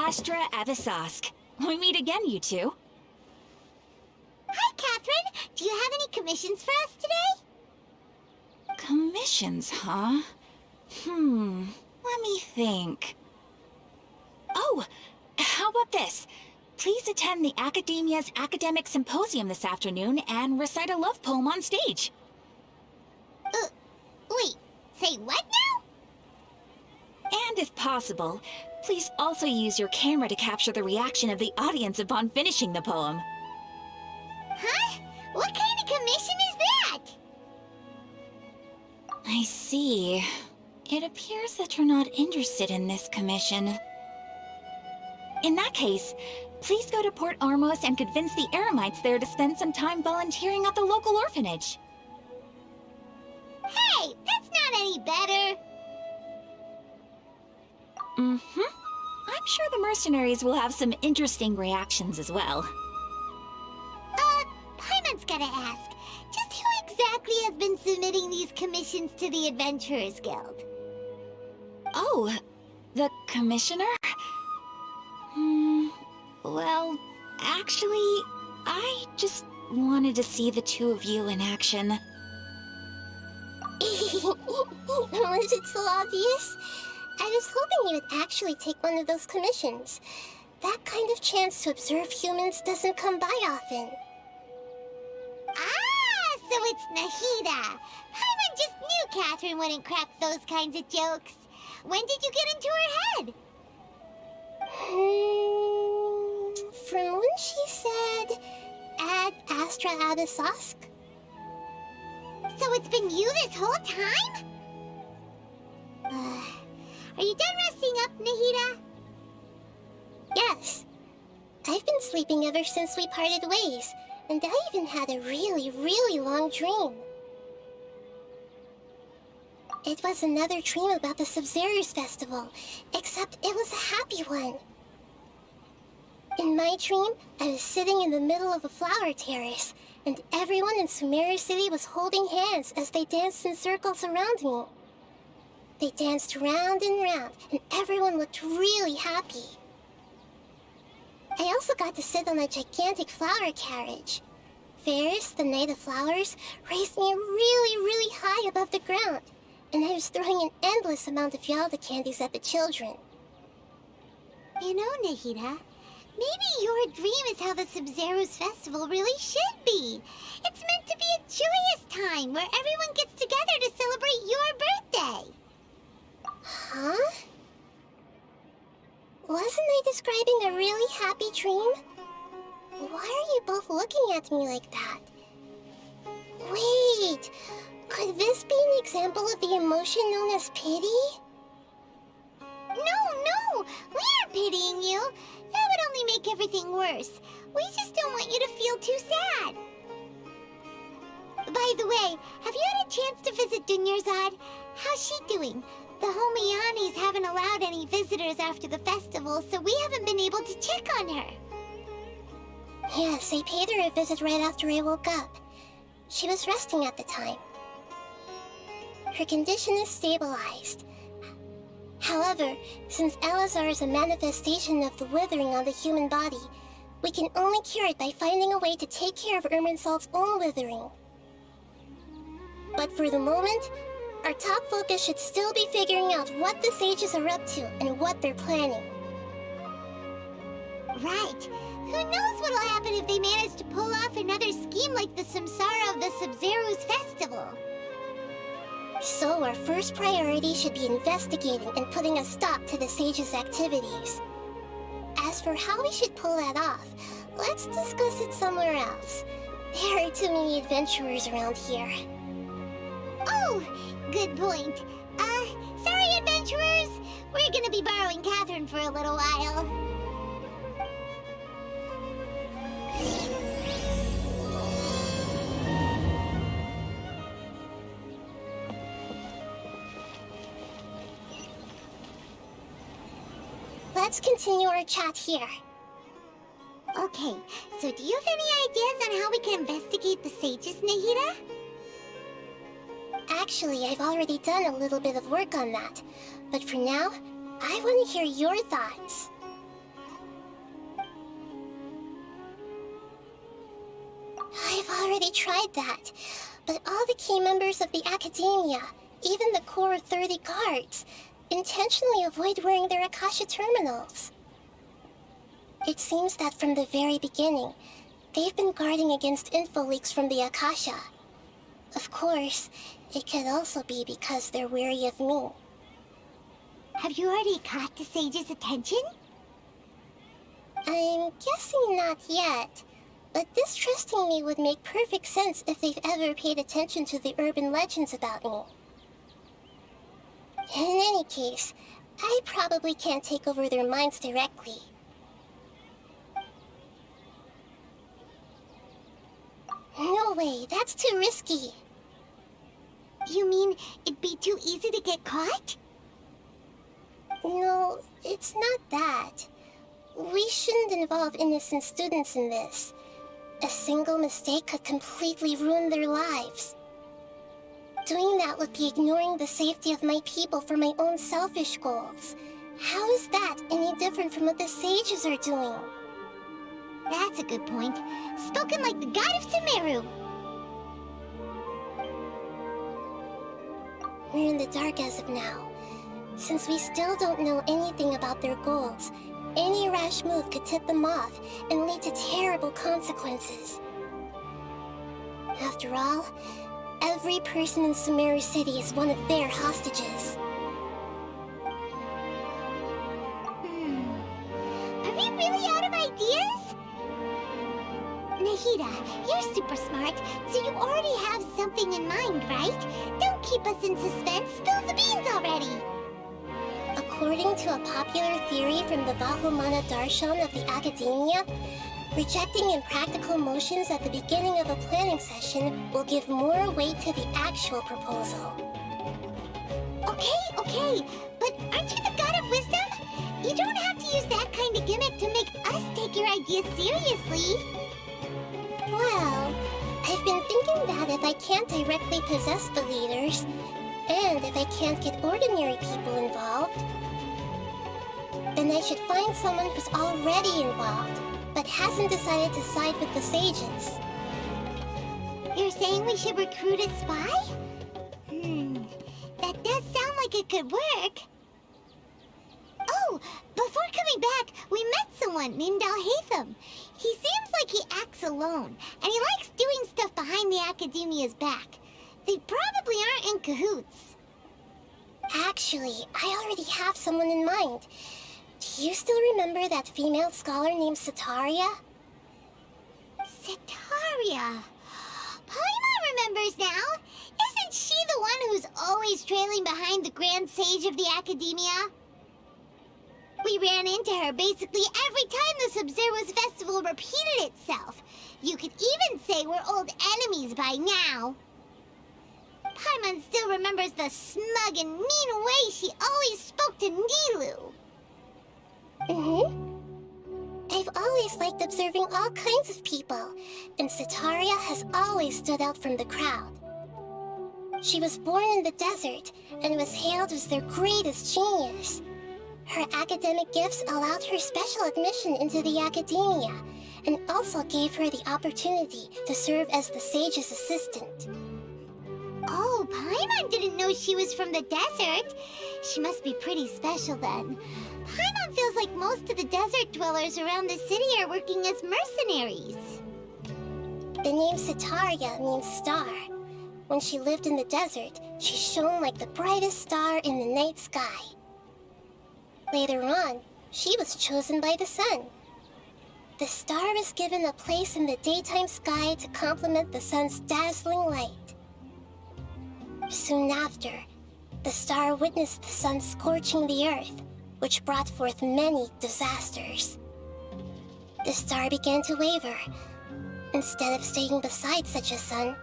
Astra Avisask. We meet again, you two. Hi, Katheryne. Do you have any commissions for us today? Commissions, huh? Let me think. Oh, how about this? Please attend the Academia's Academic Symposium this afternoon and recite a love poem on stage. Wait, say what now? And if possible, please also use your camera to capture the reaction of the audience upon finishing the poem. Huh? What kind of commission is that? I see. It appears that you're not interested in this commission. In that case, please go to Port Armos and convince the Eremites there to spend some time volunteering at the local orphanage. Hey, that's not any better. I'm sure the mercenaries will have some interesting reactions as well. Paimon's gotta ask, just who exactly has been submitting these commissions to the Adventurers Guild? Oh, the commissioner? Well, actually, I just wanted to see the two of you in action. Was it so obvious? I was hoping you would actually take one of those commissions. That kind of chance to observe humans doesn't come by often. Ah, so it's Nahida. Paimon just knew Katheryne wouldn't crack those kinds of jokes. When did you get into her head? From when she said, Ad Astra Abisask? So it's been you this whole time? Are you done resting up, Nahida? Yes. I've been sleeping ever since we parted ways, and I even had a really, really long dream. It was another dream about the Sub-Zero's festival, except it was a happy one. In my dream, I was sitting in the middle of a flower terrace, and everyone in Sumeru City was holding hands as they danced in circles around me. They danced round and round, and everyone looked really happy. I also got to sit on a gigantic flower carriage. Ferris, the Knight of Flowers, raised me really, really high above the ground, and I was throwing an endless amount of Yalda candies at the children. You know, Nahida, maybe your dream is how the Sub-Zero's festival really should be. It's meant to be a joyous time where everyone gets together to celebrate your birthday. Huh? Wasn't I describing a really happy dream? Why are you both looking at me like that? Wait, could this be an example of the emotion known as pity? No, we aren't pitying you. That would only make everything worse. We just don't want you to feel too sad. By the way, have you had a chance to visit Dunyarzad? How's she doing? The Homianis haven't allowed any visitors after the festival, so we haven't been able to check on her. Yes, I paid her a visit right after I woke up. She was resting at the time. Her condition is stabilized. However, since Elazar is a manifestation of the withering on the human body, we can only cure it by finding a way to take care of Irminsul's own withering. But for the moment, our top focus should still be figuring out what the sages are up to and what they're planning. Right. Who knows what'll happen if they manage to pull off another scheme like the Samsara of the Sub-Zero's festival? So our first priority should be investigating and putting a stop to the sages' activities. As for how we should pull that off, let's discuss it somewhere else. There are too many adventurers around here. Oh, good point. Sorry, adventurers. We're gonna be borrowing Katheryne for a little while. Let's continue our chat here. Okay, so do you have any ideas on how we can investigate the sages, Nahida? Actually, I've already done a little bit of work on that. But for now, I want to hear your thoughts. I've already tried that, but all the key members of the Academia, even the core 30 guards, intentionally avoid wearing their Akasha terminals. It seems that from the very beginning, they've been guarding against info leaks from the Akasha. Of course, it could also be because they're wary of me. Have you already caught the sage's attention? I'm guessing not yet, but distrusting me would make perfect sense if they've ever paid attention to the urban legends about me. In any case, I probably can't take over their minds directly. No way, that's too risky. You mean it'd be too easy to get caught? No, it's not that. We shouldn't involve innocent students in this. A single mistake could completely ruin their lives. Doing that would be ignoring the safety of my people for my own selfish goals. How is that any different from what the sages are doing? That's a good point. Spoken like the god of Sumeru. We're in the dark as of now. Since we still don't know anything about their goals, any rash move could tip them off and lead to terrible consequences. After all, every person in Sumeru City is one of their hostages. Are we really out of ideas? Nahida, you're super smart, so you already have something in mind, right? Don't keep us in suspense. Spill the beans already. According to a popular theory from the Vahumana Darshan of the Academia, rejecting impractical motions at the beginning of a planning session will give more weight to the actual proposal. Okay, but aren't you the god of wisdom? You don't have to use that kind of gimmick to make us take your ideas seriously. Well, I've been thinking that if I can't directly possess the leaders, and if I can't get ordinary people involved, then I should find someone who's already involved, but hasn't decided to side with the sages. You're saying we should recruit a spy? That does sound like it could work. Oh, before coming back, we met someone named Alhaitham. He seems like he acts alone, and he likes doing stuff behind the Academia's back. They probably aren't in cahoots. Actually, I already have someone in mind. Do you still remember that female scholar named Setaria? Setaria. Paimon remembers now. Isn't she the one who's always trailing behind the Grand Sage of the Academia? We ran into her basically every time the Sub-Zero's festival repeated itself. You could even say we're old enemies by now. Paimon still remembers the smug and mean way she always spoke to Nilu. I've always liked observing all kinds of people, and Setaria has always stood out from the crowd. She was born in the desert and was hailed as their greatest genius. Her academic gifts allowed her special admission into the Academia, and also gave her the opportunity to serve as the sage's assistant. Oh, Paimon didn't know she was from the desert. She must be pretty special then. Paimon feels like most of the desert dwellers around the city are working as mercenaries. The name Setaria means star. When she lived in the desert, she shone like the brightest star in the night sky. Later on, she was chosen by the sun. The star was given a place in the daytime sky to complement the sun's dazzling light. Soon after, the star witnessed the sun scorching the earth, which brought forth many disasters. The star began to waver. Instead of staying beside such a sun,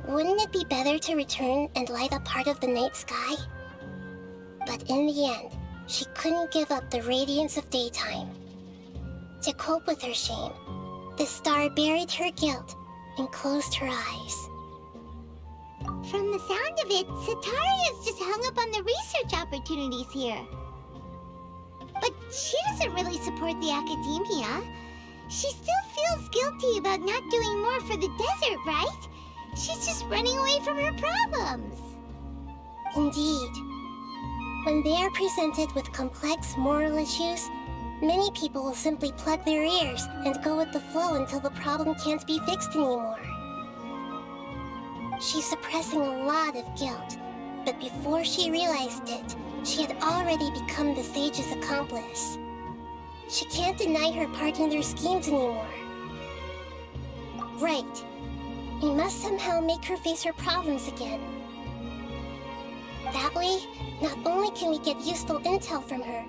wouldn't it be better to return and light up part of the night sky? But in the end, she couldn't give up the radiance of daytime. To cope with her shame, the star buried her guilt and closed her eyes. From the sound of it, Setaria's just hung up on the research opportunities here. But she doesn't really support the Academia. She still feels guilty about not doing more for the desert, right? She's just running away from her problems. Indeed. When they are presented with complex moral issues, many people will simply plug their ears and go with the flow until the problem can't be fixed anymore. She's suppressing a lot of guilt, but before she realized it, she had already become the sage's accomplice. She can't deny her part in their schemes anymore. Right. We must somehow make her face her problems again. That way, not only can we get useful intel from her,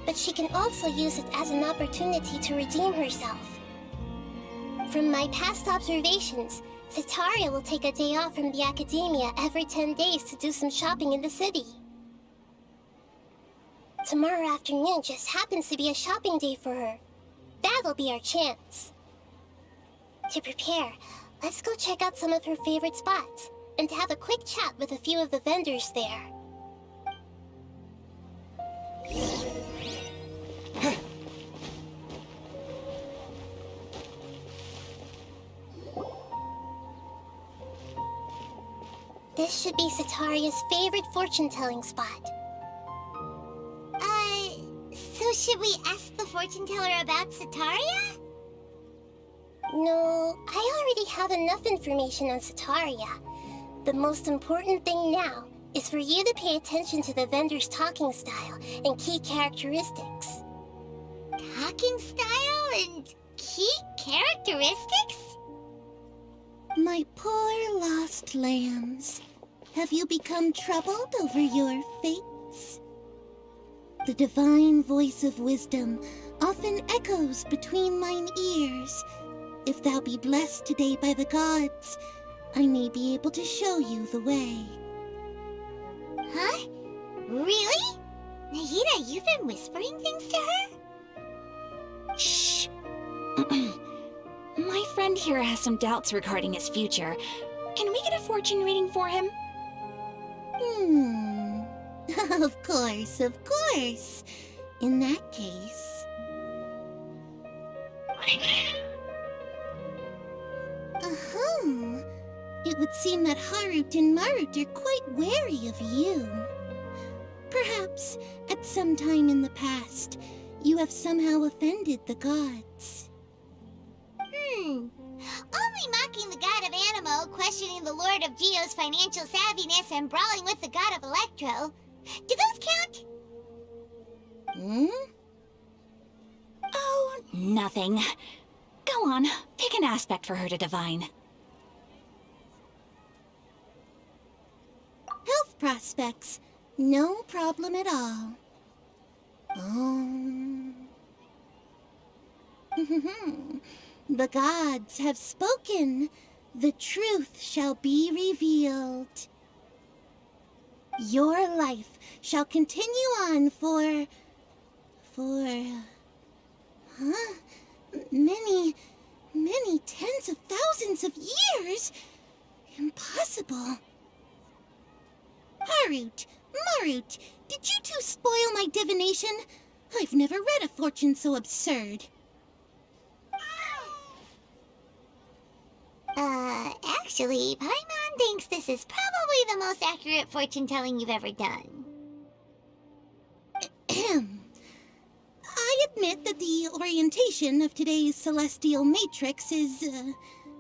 but she can also use it as an opportunity to redeem herself. From my past observations, Setaria will take a day off from the Academia every 10 days to do some shopping in the city. Tomorrow afternoon just happens to be a shopping day for her. That'll be our chance. To prepare, let's go check out some of her favorite spots, and have a quick chat with a few of the vendors there. This should be Setaria's favorite fortune-telling spot. So should we ask the fortune teller about Setaria? No, I already have enough information on Setaria. The most important thing now is for you to pay attention to the vendor's talking style and key characteristics. Talking style and key characteristics? My poor lost lambs, have you become troubled over your fates? The divine voice of wisdom often echoes between mine ears. If thou be blessed today by the gods, I may be able to show you the way. Huh? Really? Nahida, you've been whispering things to her? Shh. My friend here has some doubts regarding his future. Can we get a fortune reading for him? Of course, of course. In that case... It would seem that Harut and Marut are quite wary of you. Perhaps, at some time in the past, you have somehow offended the gods. Only mocking the god of Animo, questioning the Lord of Geo's financial savviness, and brawling with the god of Electro. Do those count? Oh, nothing. Go on, pick an aspect for her to divine. Health prospects, no problem at all. The gods have spoken. The truth shall be revealed. Your life shall continue on for many tens of thousands of years. Impossible. Harut, Marut, did you two spoil my divination? I've never read a fortune so absurd. Actually, Paimon thinks this is probably the most accurate fortune-telling you've ever done. I admit that the orientation of today's celestial matrix is,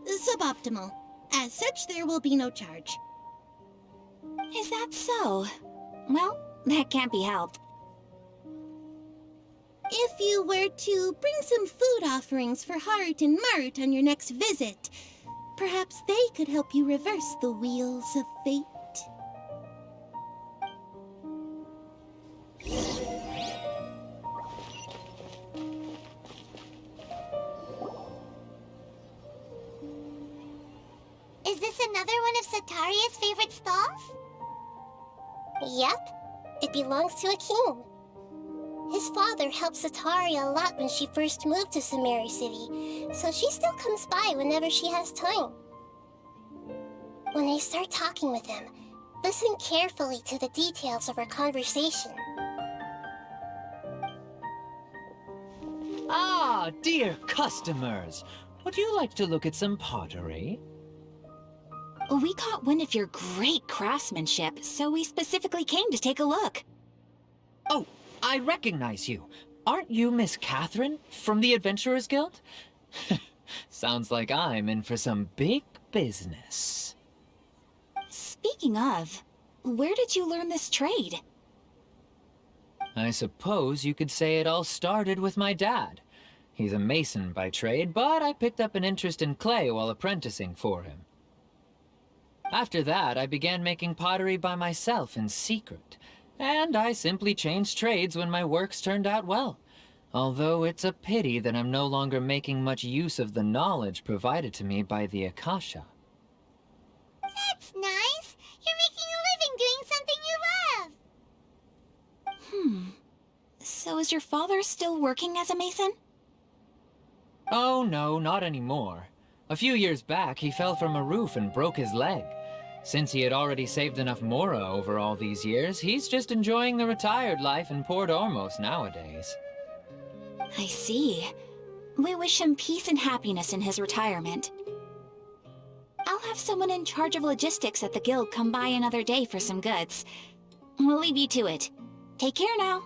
suboptimal. As such, there will be no charge. Is that so? Well, that can't be helped. If you were to bring some food offerings for Harut and Marut on your next visit, perhaps they could help you reverse the wheels of fate. Is this another one of Setaria's favorite stalls? Yep, it belongs to a king. His father helped Setaria a lot when she first moved to Samari City, so she still comes by whenever she has time. When I start talking with him, listen carefully to the details of our conversation. Ah, Ah, dear customers. Would you like to look at some pottery? We caught wind of your great craftsmanship, so we specifically came to take a look. Oh, I recognize you. Aren't you Miss Katheryne from the Adventurers Guild? Sounds like I'm in for some big business. Speaking of, where did you learn this trade? I suppose you could say it all started with my dad. He's a mason by trade, but I picked up an interest in clay while apprenticing for him. After that, I began making pottery by myself in secret, and I simply changed trades when my works turned out well. Although it's a pity that I'm no longer making much use of the knowledge provided to me by the Akasha. That's nice. You're making a living doing something you love. So is your father still working as a mason? Oh no, not anymore. A few years back, he fell from a roof and broke his leg. Since he had already saved enough mora over all these years, he's just enjoying the retired life in Port Ormos nowadays. I see. We wish him peace and happiness in his retirement. I'll have someone in charge of logistics at the guild come by another day for some goods. We'll leave you to it. Take care now.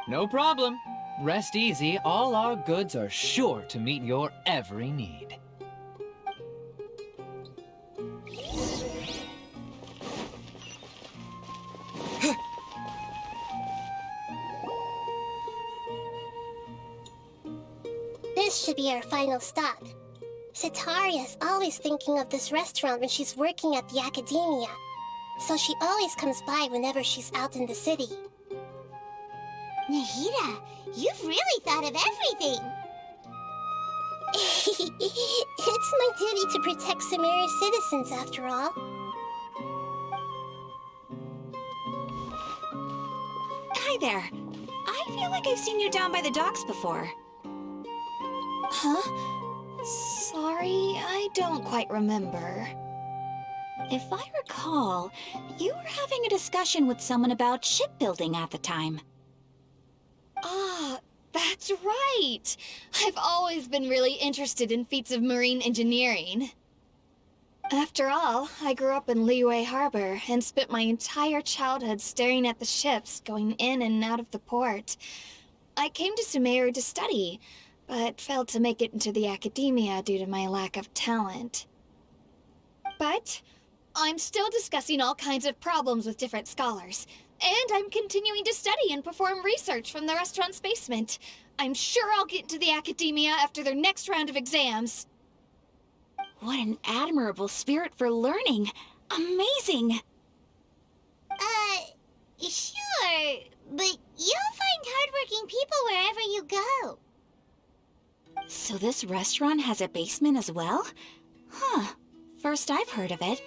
No problem. Rest easy, all our goods are sure to meet your every need. This should be our final stop. Setaria is always thinking of this restaurant when she's working at the Akademie, so she always comes by whenever she's out in the city. Nahida, you've really thought of everything. It's my duty to protect Samaria's citizens, after all. Hi there. I feel like I've seen you down by the docks before. Huh? Sorry, I don't quite remember. If I recall, you were having a discussion with someone about shipbuilding at the time. Ah, that's right! I've always been really interested in feats of marine engineering. After all, I grew up in Liyue Harbor and spent my entire childhood staring at the ships going in and out of the port. I came to Sumeru to study, but failed to make it into the Akademie due to my lack of talent. But I'm still discussing all kinds of problems with different scholars, and I'm continuing to study and perform research from the restaurant's basement. I'm sure I'll get into the Akademie after their next round of exams. What an admirable spirit for learning! Amazing! Sure, but you'll find hardworking people wherever you go. So this restaurant has a basement as well? Huh. First I've heard of it.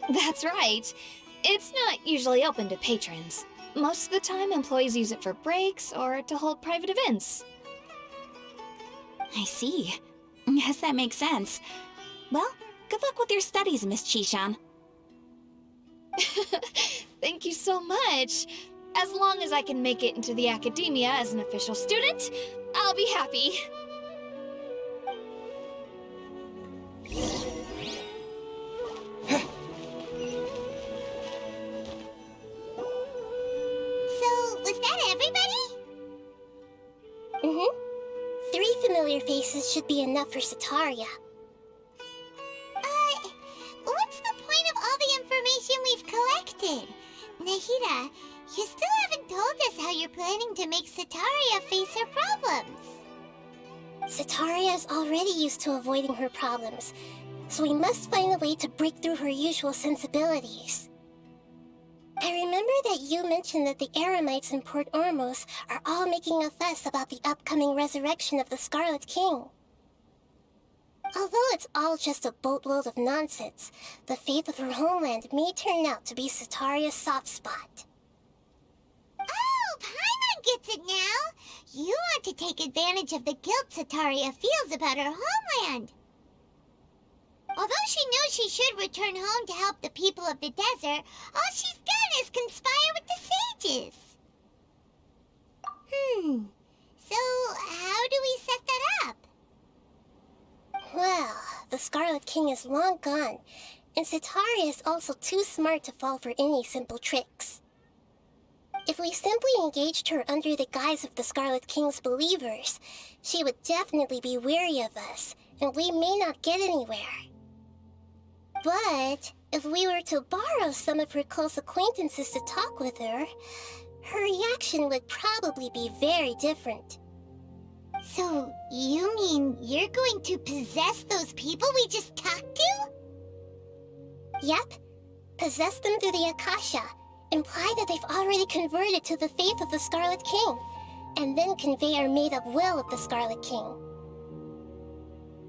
That's right. It's not usually open to patrons. Most of the time, employees use it for breaks or to hold private events. I see. Yes, that makes sense. Well, good luck with your studies, Miss Chishan. Thank you so much. As long as I can make it into the Akademie as an official student, I'll be happy. So, was that everybody? Mm-hmm. 3 familiar faces should be enough for Setaria. What's the point of all the information we've collected? Nahida, you still haven't told us how you're planning to make Setaria face her problems. Setaria is already used to avoiding her problems, so we must find a way to break through her usual sensibilities. I remember that you mentioned that the Eremites in Port Ormos are all making a fuss about the upcoming resurrection of the Scarlet King. Although it's all just a boatload of nonsense, the faith of her homeland may turn out to be Setaria's soft spot. Oh, Paimon gets it now! You want to take advantage of the guilt Setaria feels about her homeland. Although she knows she should return home to help the people of the desert, all she's done is conspire with the sages. So, King is long gone, and Setaria is also too smart to fall for any simple tricks. If we simply engaged her under the guise of the Scarlet King's believers, she would definitely be wary of us, and we may not get anywhere. But if we were to borrow some of her close acquaintances to talk with her, her reaction would probably be very different. So, you mean you're going to possess those people we just talked to? Yep. Possess them through the Akasha. Imply that they've already converted to the faith of the Scarlet King, and then convey our made-up will of the Scarlet King.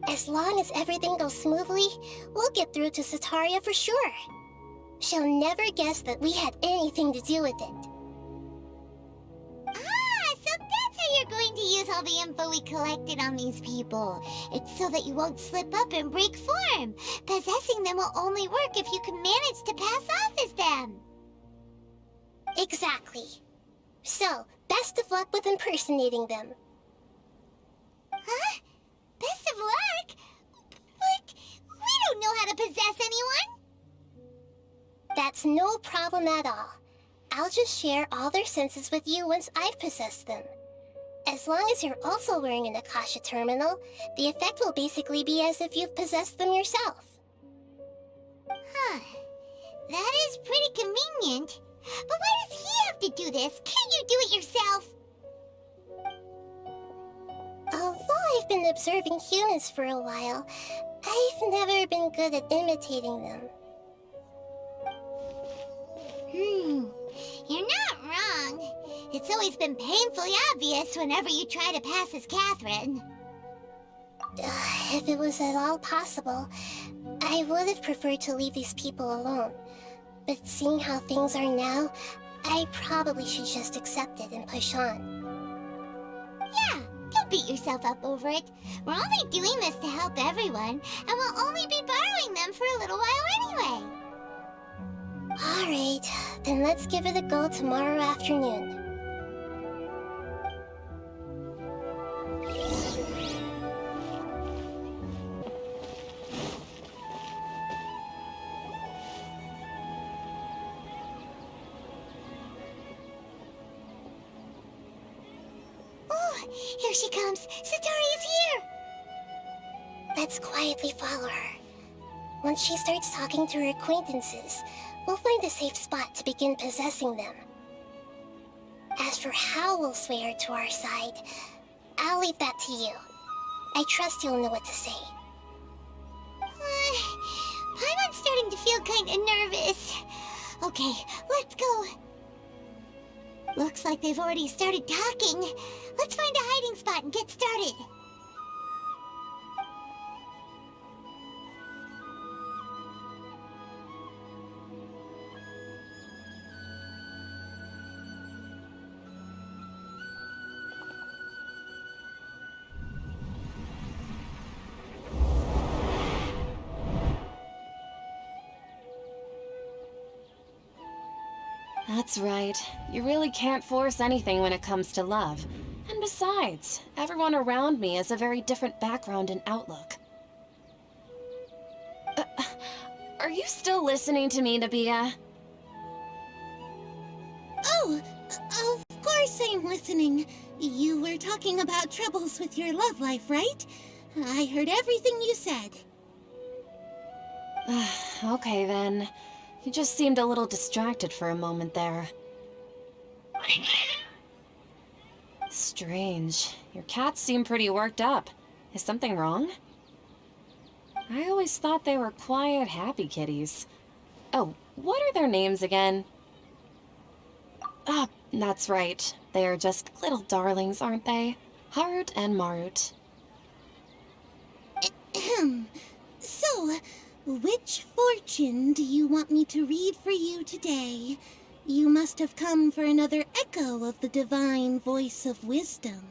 As long as everything goes smoothly, we'll get through to Setaria for sure. She'll never guess that we had anything to do with it. So that's how you're going to use all the info we collected on these people. It's so that you won't slip up and break form. Possessing them will only work if you can manage to pass off as them. Exactly. So, best of luck with impersonating them. Huh? Best of luck? But we don't know how to possess anyone. That's no problem at all. I'll just share all their senses with you once I've possessed them. As long as you're also wearing an Akasha terminal, the effect will basically be as if you've possessed them yourself. Huh. That is pretty convenient. But why does he have to do this? Can't you do it yourself? Although I've been observing humans for a while, I've never been good at imitating them. You're not wrong. It's always been painfully obvious whenever you try to pass as Katheryne. If it was at all possible, I would have preferred to leave these people alone. But seeing how things are now, I probably should just accept it and push on. Yeah, don't beat yourself up over it. We're only doing this to help everyone, and we'll only be borrowing them for a little while anyway. Alright, then let's give it a go tomorrow afternoon. Here she comes! Setaria's here! Let's quietly follow her. Once she starts talking to her acquaintances, we'll find a safe spot to begin possessing them. As for how we'll sway her to our side, I'll leave that to you. I trust you'll know what to say. Paimon's starting to feel kinda nervous. Okay, let's go. Looks like they've already started talking. Let's find a hiding spot and get started. That's right. You really can't force anything when it comes to love. And besides, everyone around me has a very different background and outlook. Are you still listening to me, Nabia? Oh, of course I'm listening. You were talking about troubles with your love life, right? I heard everything you said. Okay then. You just seemed a little distracted for a moment there. Strange. Your cats seem pretty worked up. Is something wrong? I always thought they were quiet, happy kitties. Oh, what are their names again? Ah, that's right. They are just little darlings, aren't they? Harut and Marut. So, which fortune do you want me to read for you today? You must have come for another echo of the divine voice of wisdom.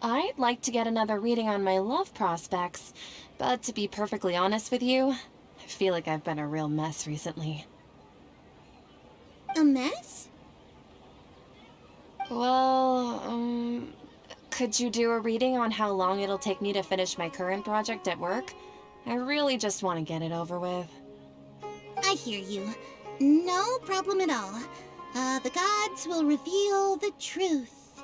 I'd like to get another reading on my love prospects, but to be perfectly honest with you, I feel like I've been a real mess recently. A mess? Well, Could you do a reading on how long it'll take me to finish my current project at work? I really just want to get it over with. I hear you. No problem at all. The gods will reveal the truth.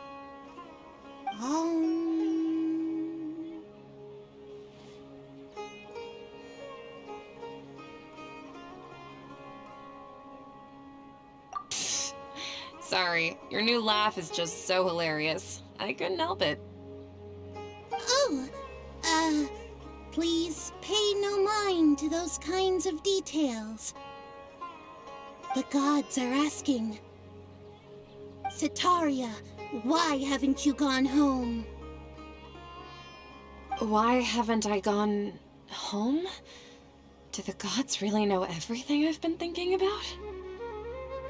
Sorry, your new laugh is just so hilarious. I couldn't help it. Please pay no mind to those kinds of details. The gods are asking. Setaria, why haven't you gone home? Why haven't I gone home? Do the gods really know everything I've been thinking about?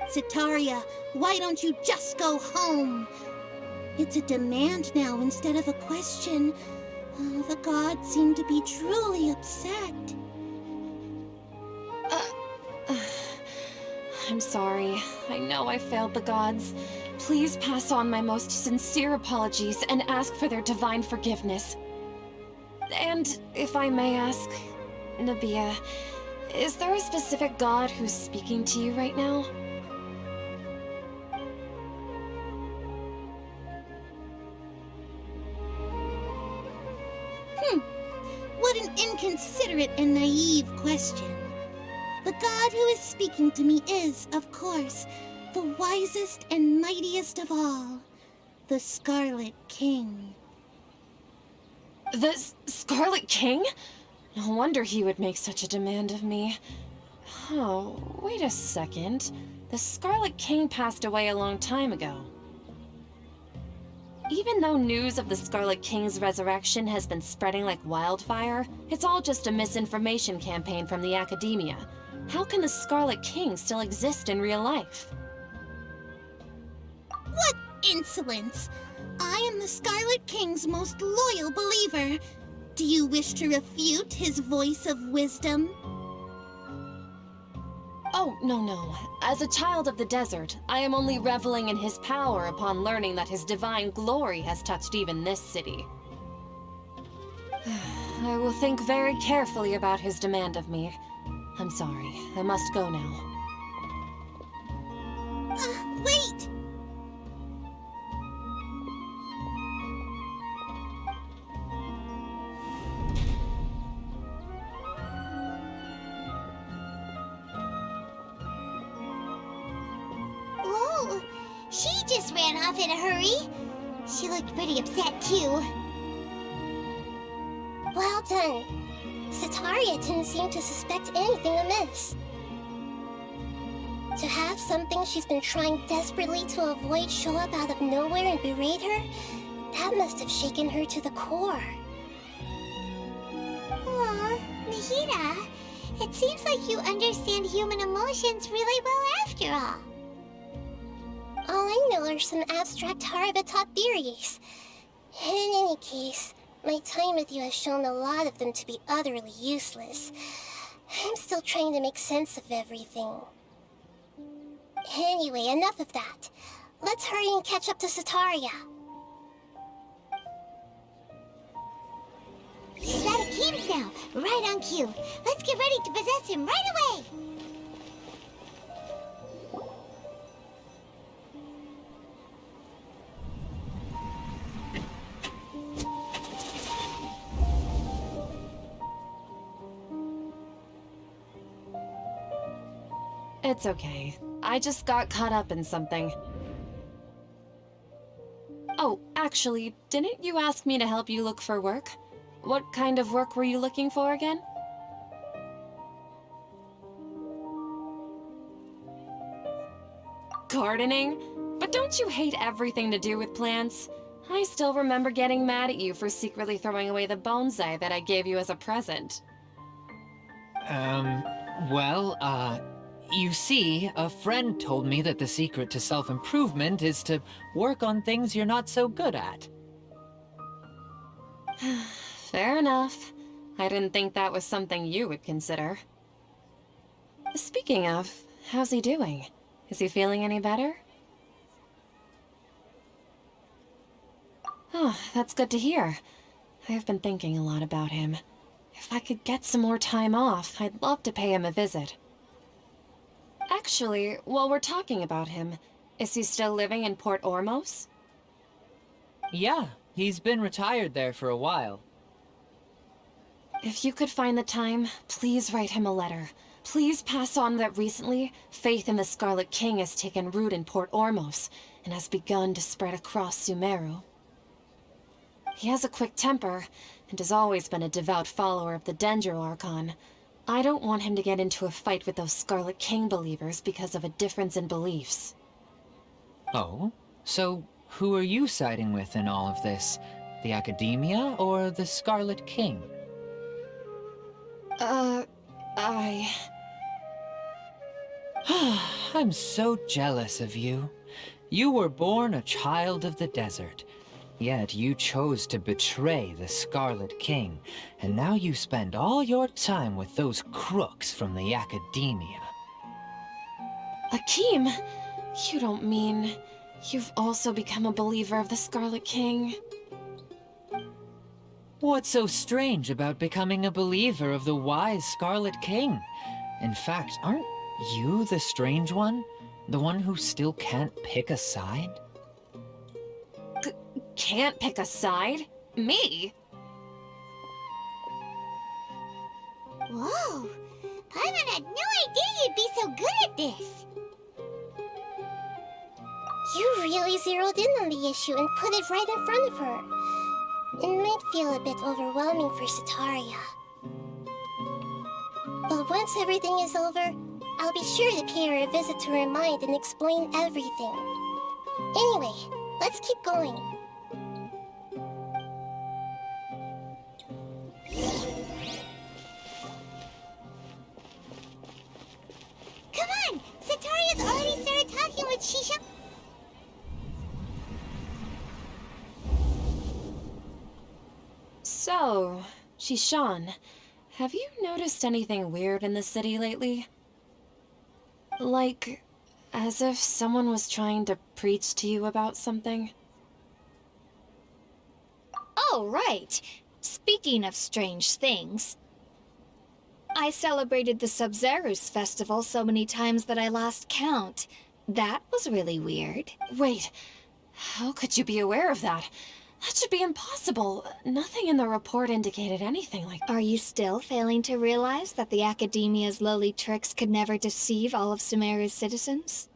Setaria, why don't you just go home? It's a demand now instead of a question. Oh, the gods seem to be truly upset. I'm sorry. I know I failed the gods. Please pass on my most sincere apologies and ask for their divine forgiveness. And if I may ask, Nabia, is there a specific god who's speaking to you right now? What an inconsiderate and naive question. The god who is speaking to me is, of course, the wisest and mightiest of all, the Scarlet King. The Scarlet King? No wonder he would make such a demand of me. Oh, wait a second. The Scarlet King passed away a long time ago. Even though news of the Scarlet King's resurrection has been spreading like wildfire, it's all just a misinformation campaign from the Akademie. How can the Scarlet King still exist in real life? What insolence! I am the Scarlet King's most loyal believer. Do you wish to refute his voice of wisdom? Oh, no. As a child of the desert, I am only reveling in his power upon learning that his divine glory has touched even this city. I will think very carefully about his demand of me. I'm sorry, I must go now. Wait! Whoa! She just ran off in a hurry. She looked pretty upset, too. Well done. Setaria didn't seem to suspect anything amiss. To have something she's been trying desperately to avoid show up out of nowhere and berate her, that must have shaken her to the core. Aw, Nahida, it seems like you understand human emotions really well after all. All I know are some abstract Harvard-taught theories. In any case, my time with you has shown a lot of them to be utterly useless. I'm still trying to make sense of everything. Anyway, enough of that. Let's hurry and catch up to Setaria. He's out of Keem's now, right on cue. Let's get ready to possess him right away. It's okay. I just got caught up in something. Oh, actually, didn't you ask me to help you look for work? What kind of work were you looking for again? Gardening? But don't you hate everything to do with plants? I still remember getting mad at you for secretly throwing away the bonsai that I gave you as a present. You see, a friend told me that the secret to self-improvement is to work on things you're not so good at. Fair enough. I didn't think that was something you would consider. Speaking of, how's he doing? Is he feeling any better? Oh, that's good to hear. I have been thinking a lot about him. If I could get some more time off, I'd love to pay him a visit. Actually, while we're talking about him, is he still living in Port Ormos? Yeah, he's been retired there for a while. If you could find the time, please write him a letter. Please pass on that recently, faith in the Scarlet King has taken root in Port Ormos and has begun to spread across Sumeru. He has a quick temper and has always been a devout follower of the Dendro Archon. I don't want him to get into a fight with those Scarlet King believers because of a difference in beliefs. Oh? So, who are you siding with in all of this? The Academia or the Scarlet King? I'm so jealous of you. You were born a child of the desert, yet you chose to betray the Scarlet King, and now you spend all your time with those crooks from the Academia. Akeem, you don't mean you've also become a believer of the Scarlet King? What's so strange about becoming a believer of the wise Scarlet King? In fact, aren't you the strange one? The one who still can't pick a side? Can't pick a side? Me? Whoa! Paimon had no idea you'd be so good at this! You really zeroed in on the issue and put it right in front of her. It might feel a bit overwhelming for Setaria. But once everything is over, I'll be sure to pay her a visit to her mind and explain everything. Anyway, let's keep going. Come on! Setaria's already started talking with Shisha. So, Shishan, have you noticed anything weird in the city lately? Like, as if someone was trying to preach to you about something? Oh, right. Speaking of strange things, I celebrated the Sub-Zerus festival so many times that I lost count. That was really weird. Wait, how could you be aware of that? That should be impossible. Nothing in the report indicated anything like that. Are you still failing to realize that the Academia's lowly tricks could never deceive all of Sumeru's citizens?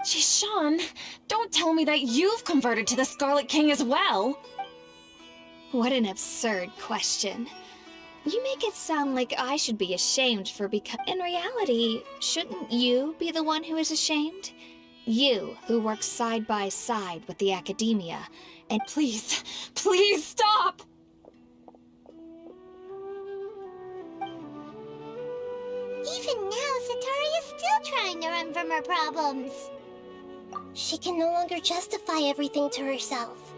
Shishan, don't tell me that you've converted to the Scarlet King as well! What an absurd question. You make it sound like I should be ashamed for becoming... In reality, shouldn't you be the one who is ashamed? You, who works side by side with the Academia, and... Please, please stop! Even now, Setaria's still trying to run from her problems. She can no longer justify everything to herself.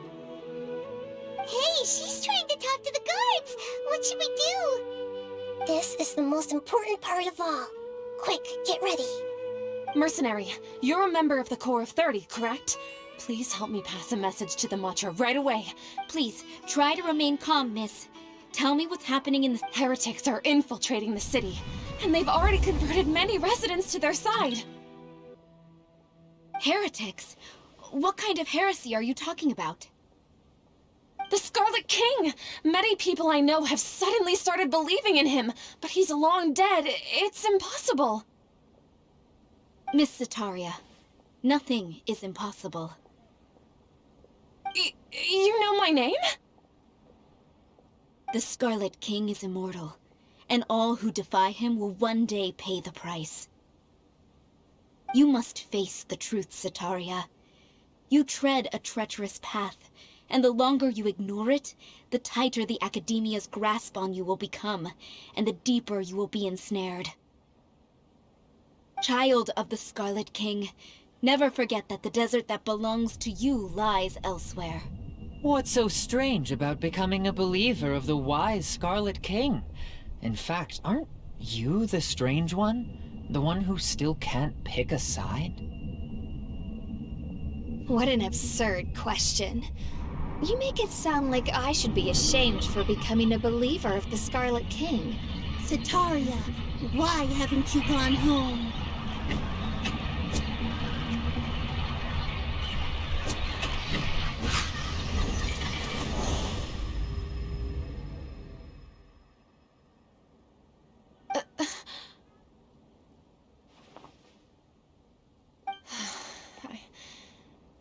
Hey, she's trying to talk to the guards! What should we do? This is the most important part of all. Quick, get ready. Mercenary, you're a member of the Corps of 30, correct? Please help me pass a message to the Matcha right away. Please, try to remain calm, miss. Tell me what's happening in the... Heretics are infiltrating the city, and they've already converted many residents to their side. Heretics? What kind of heresy are you talking about? The Scarlet King! Many people I know have suddenly started believing in him, but he's long dead. It's impossible. Miss Setaria, nothing is impossible. You know my name? The Scarlet King is immortal, and all who defy him will one day pay the price. You must face the truth, Setaria. You tread a treacherous path, and the longer you ignore it, the tighter the Academia's grasp on you will become, and the deeper you will be ensnared. Child of the Scarlet King, never forget that the desert that belongs to you lies elsewhere. What's so strange about becoming a believer of the wise Scarlet King? In fact, aren't you the strange one? The one who still can't pick a side? What an absurd question. You make it sound like I should be ashamed for becoming a believer of the Scarlet King. Setaria, why haven't you gone home?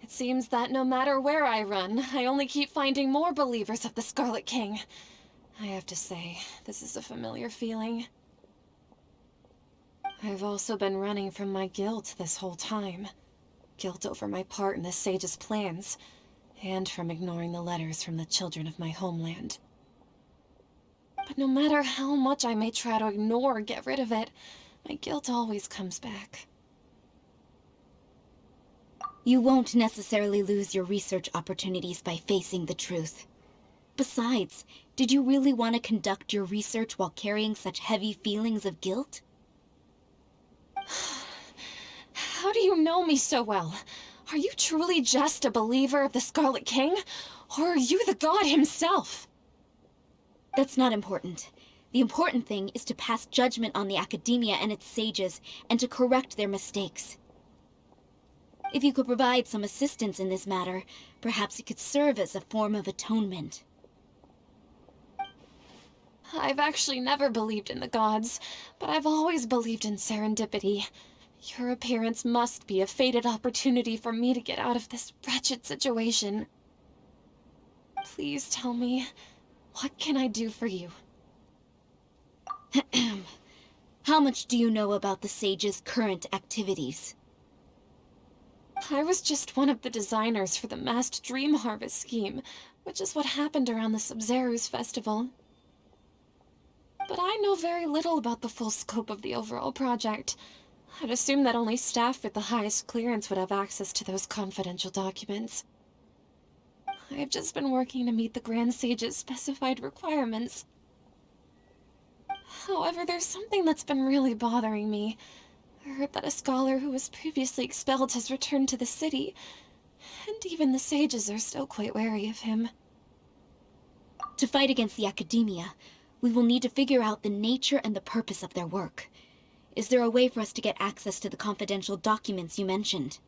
It seems that no matter where I run, I only keep finding more believers of the Scarlet King. I have to say, this is a familiar feeling. I've also been running from my guilt this whole time. Guilt over my part in the sage's plans, and from ignoring the letters from the children of my homeland. But no matter how much I may try to ignore or get rid of it, my guilt always comes back. You won't necessarily lose your research opportunities by facing the truth. Besides, did you really want to conduct your research while carrying such heavy feelings of guilt? How do you know me so well? Are you truly just a believer of the Scarlet King? Or are you the god himself? That's not important. The important thing is to pass judgment on the Academia and its sages, and to correct their mistakes. If you could provide some assistance in this matter, perhaps it could serve as a form of atonement. I've actually never believed in the gods, but I've always believed in serendipity. Your appearance must be a fated opportunity for me to get out of this wretched situation. Please tell me, what can I do for you? How much do you know about the sage's current activities? I was just one of the designers for the masked dream harvest scheme, which is what happened around the Sub-Zeru's festival. But I know very little about the full scope of the overall project. I'd assume that only staff with the highest clearance would have access to those confidential documents. I've just been working to meet the Grand Sage's specified requirements. However, there's something that's been really bothering me. I heard that a scholar who was previously expelled has returned to the city, and even the sages are still quite wary of him. To fight against the Academia, we will need to figure out the nature and the purpose of their work. Is there a way for us to get access to the confidential documents you mentioned?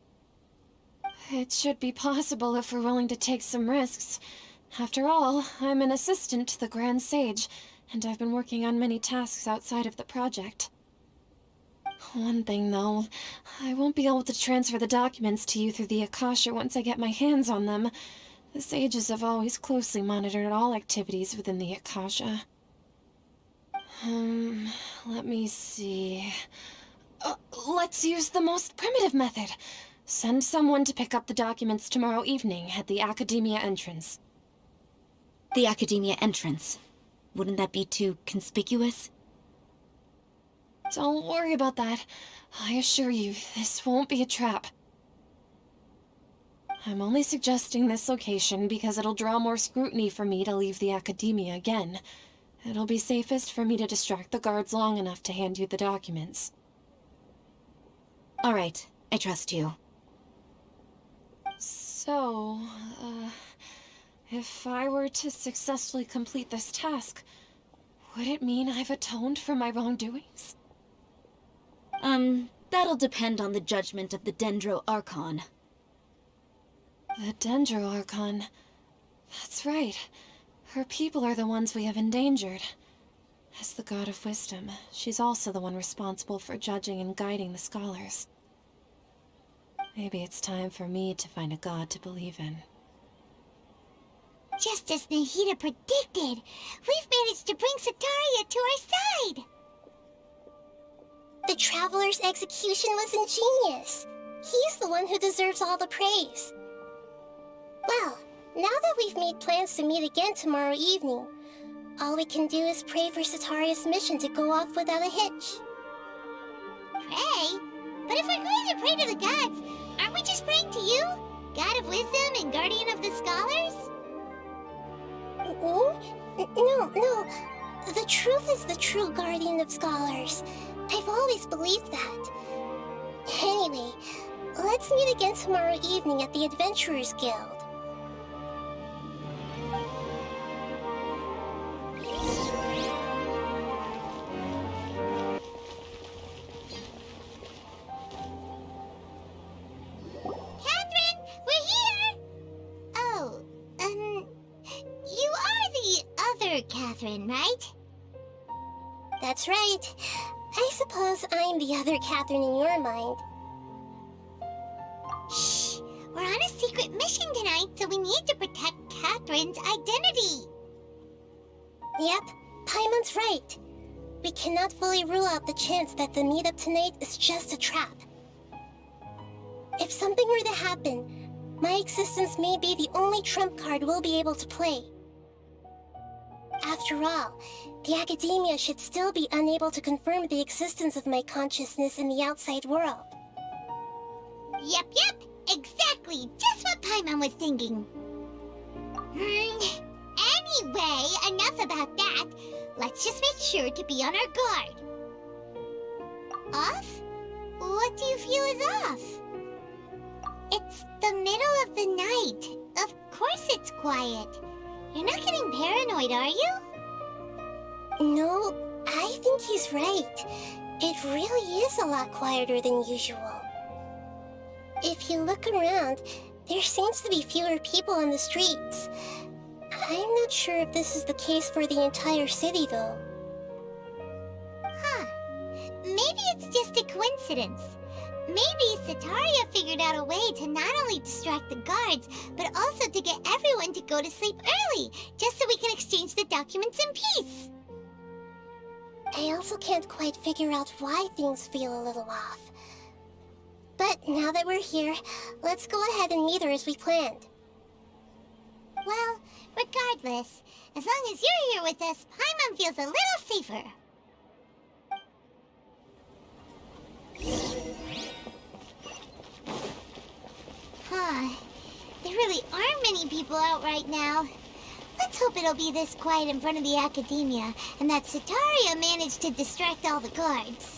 It should be possible if we're willing to take some risks. After all, I'm an assistant to the Grand Sage, and I've been working on many tasks outside of the project. One thing, though, I won't be able to transfer the documents to you through the Akasha once I get my hands on them. The sages have always closely monitored all activities within the Akasha. Let me see... let's use the most primitive method. Send someone to pick up the documents tomorrow evening at the Academia entrance. The Academia entrance? Wouldn't that be too conspicuous? Don't worry about that. I assure you, this won't be a trap. I'm only suggesting this location because it'll draw more scrutiny for me to leave the Academia again. It'll be safest for me to distract the guards long enough to hand you the documents. All right, I trust you. So, if I were to successfully complete this task, would it mean I've atoned for my wrongdoings? That'll depend on the judgment of the Dendro Archon. The Dendro Archon. That's right. Her people are the ones we have endangered. As the God of Wisdom, she's also the one responsible for judging and guiding the scholars. Maybe it's time for me to find a god to believe in. Just as Nahida predicted, we've managed to bring Setaria to our side! The Traveler's execution was ingenious. He's the one who deserves all the praise. Well, now that we've made plans to meet again tomorrow evening, all we can do is pray for Setaria's mission to go off without a hitch. Pray? But if we're going to pray to the gods, aren't we just praying to you? God of Wisdom and Guardian of the Scholars? No. The truth is the true Guardian of Scholars. I've always believed that. Anyway, Let's meet again tomorrow evening at the Adventurers Guild. Catherine, we're here! Oh, you are the other Catherine, right? That's right. I suppose I'm the other Catherine in your mind. Shh! We're on a secret mission tonight, so we need to protect Catherine's identity. Yep, Paimon's right. We cannot fully rule out the chance that the meetup tonight is just a trap. If something were to happen, my existence may be the only trump card we'll be able to play. After all, the Academia should still be unable to confirm the existence of my consciousness in the outside world. Yep, exactly. Just what Paimon was thinking. Anyway, enough about that. Let's just make sure to be on our guard. Off? What do you feel is off? It's the middle of the night. Of course it's quiet. You're not getting paranoid, are you? No, I think he's right. It really is a lot quieter than usual. If you look around, there seems to be fewer people on the streets. I'm not sure if this is the case for the entire city, though. Huh. Maybe it's just a coincidence. Maybe Setaria figured out a way to not only distract the guards, but also to get everyone to go to sleep early, just so we can exchange the documents in peace. I also can't quite figure out why things feel a little off. But now that we're here, let's go ahead and meet her as we planned. Well, regardless, as long as you're here with us, Paimon feels a little safer. Huh. There really aren't many people out right now. Let's hope it'll be this quiet in front of the Academia, and that Setaria managed to distract all the guards.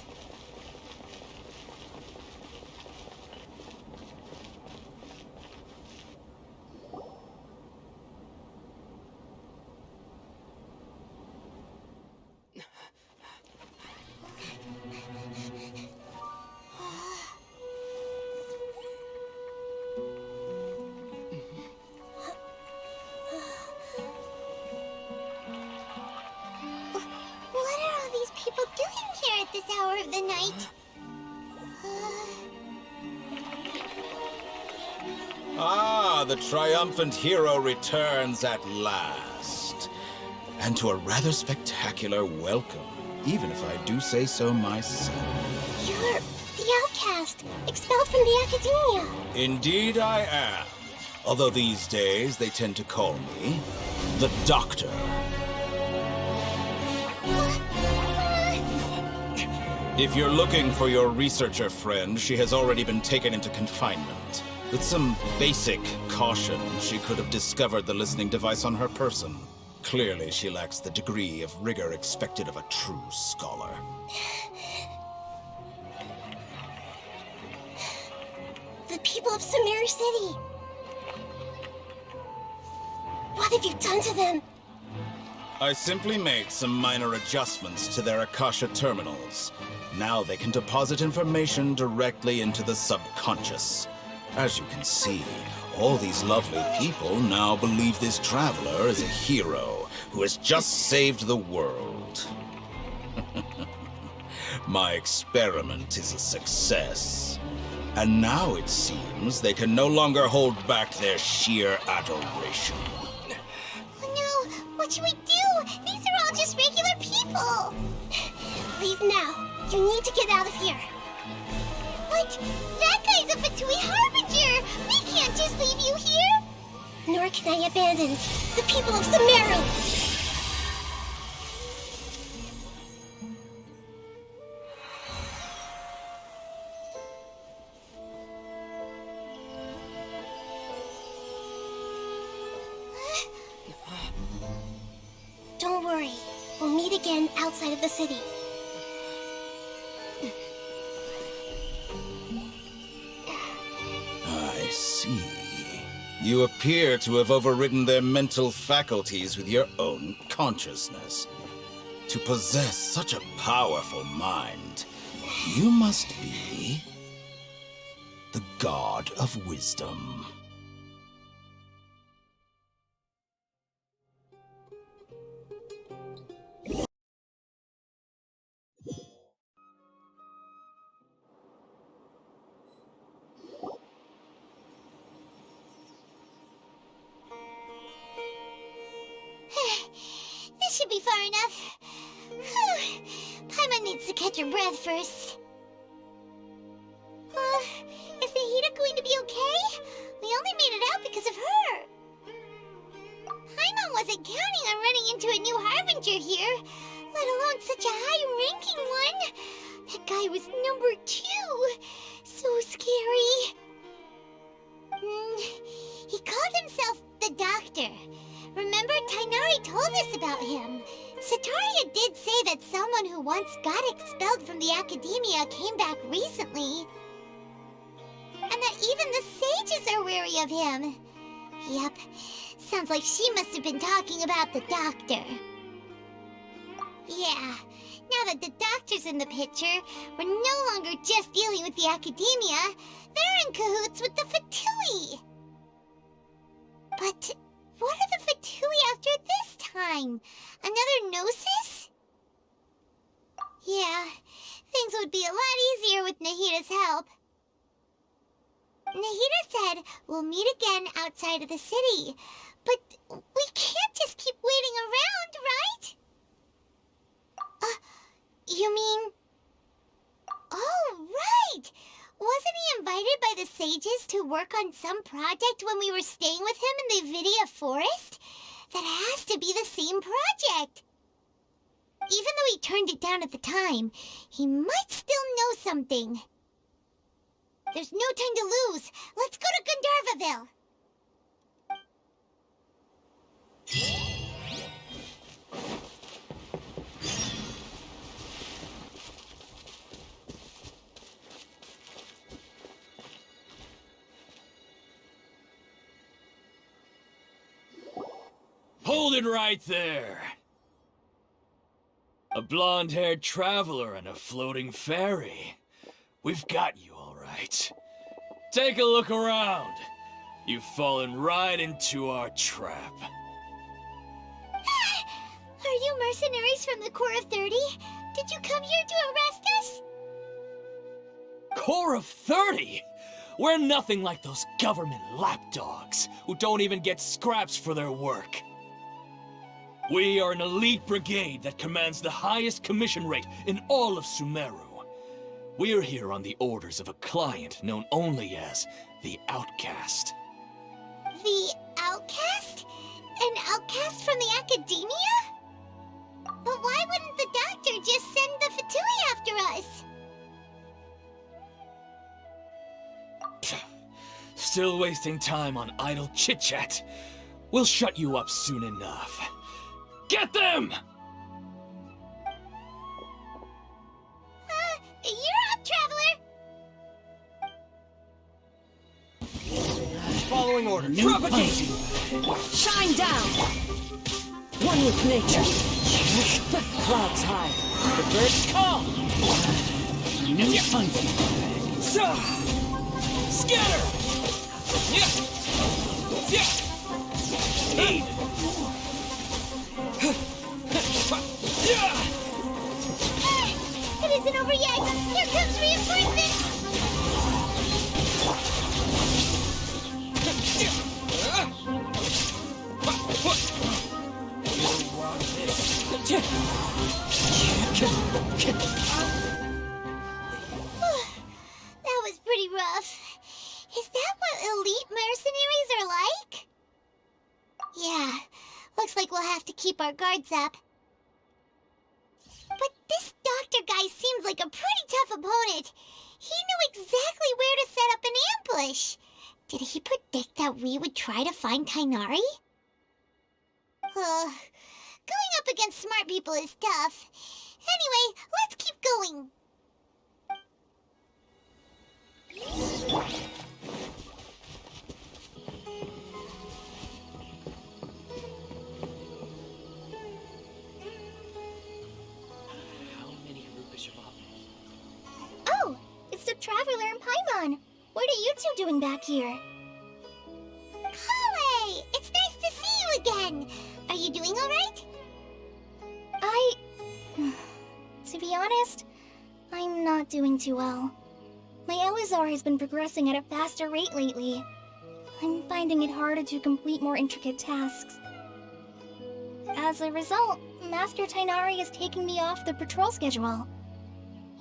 This hour of the night. Ah, the triumphant hero returns at last. And to a rather spectacular welcome, even if I do say so myself. You're the outcast, expelled from the Academia. Indeed I am. Although these days they tend to call me the Doctor. If you're looking for your researcher friend, she has already been taken into confinement. With some basic caution, she could have discovered the listening device on her person. Clearly, she lacks the degree of rigor expected of a true scholar. The people of Sumeru City. What have you done to them? I simply made some minor adjustments to their Akasha terminals. Now they can deposit information directly into the subconscious. As you can see, all these lovely people now believe this traveler is a hero who has just saved the world. My experiment is a success. And now it seems they can no longer hold back their sheer adoration. Oh no! What should we do? These are all just regular people! Leave now. You need to get out of here. But that guy's a Fatui Harbinger! We can't just leave you here! Nor can I abandon the people of Sumeru! Don't worry. We'll meet again outside of the city. You appear to have overridden their mental faculties with your own consciousness. To possess such a powerful mind, you must be the god of wisdom. This should be far enough. Whew. Paimon needs to catch her breath first. Is Nahida going to be okay? We only made it out because of her. Paimon wasn't counting on running into a new Harbinger here, let alone such a high-ranking one. That guy was number 2. So scary. He called himself the Doctor. Remember, Tighnari told us about him. Setaria did say that someone who once got expelled from the Academia came back recently. And that even the sages are wary of him. Yep, sounds like she must have been talking about the Doctor. Yeah, now that the Doctor's in the picture, we're no longer just dealing with the Academia. They're in cahoots with the Fatui. But what are the Fatui after this time? Another Gnosis? Yeah, things would be a lot easier with Nahida's help. Nahida said we'll meet again outside of the city. But we can't just keep waiting around, right? You mean... Oh, right! Wasn't he invited by the sages to work on some project when we were staying with him in the Vidia forest? That has to be the same project. Even though he turned it down at the time, he might still know something. There's no time to lose. Let's go to Gandharvaville. Hold it right there! A blonde-haired traveler and a floating fairy. We've got you all right. Take a look around. You've fallen right into our trap. Are you mercenaries from the Corps of 30? Did you come here to arrest us? Corps of 30? We're nothing like those government lapdogs who don't even get scraps for their work. We are an elite brigade that commands the highest commission rate in all of Sumeru. We're here on the orders of a client known only as the Outcast. The Outcast? An outcast from the Academia? But why wouldn't the Doctor just send the Fatui after us? Still wasting time on idle chit-chat. We'll shut you up soon enough. Get them! You're up, Traveler! Following orders. Propagate! Shine down! One with nature. Clouds high. The birds calm. New hunting. So, scatter! Eat! It isn't over yet! Here comes reinforcements! That was pretty rough. Is that what elite mercenaries are like? Yeah, looks like we'll have to keep our guards up. But this doctor guy seems like a pretty tough opponent. He knew exactly where to set up an ambush. Did he predict that we would try to find Tighnari? Going up against smart people is tough. Anyway, let's keep going. on? What are you two doing back here? Kale! It's nice to see you again! Are you doing alright? To be honest, I'm not doing too well. My Elazar has been progressing at a faster rate lately. I'm finding it harder to complete more intricate tasks. As a result, Master Tighnari is taking me off the patrol schedule.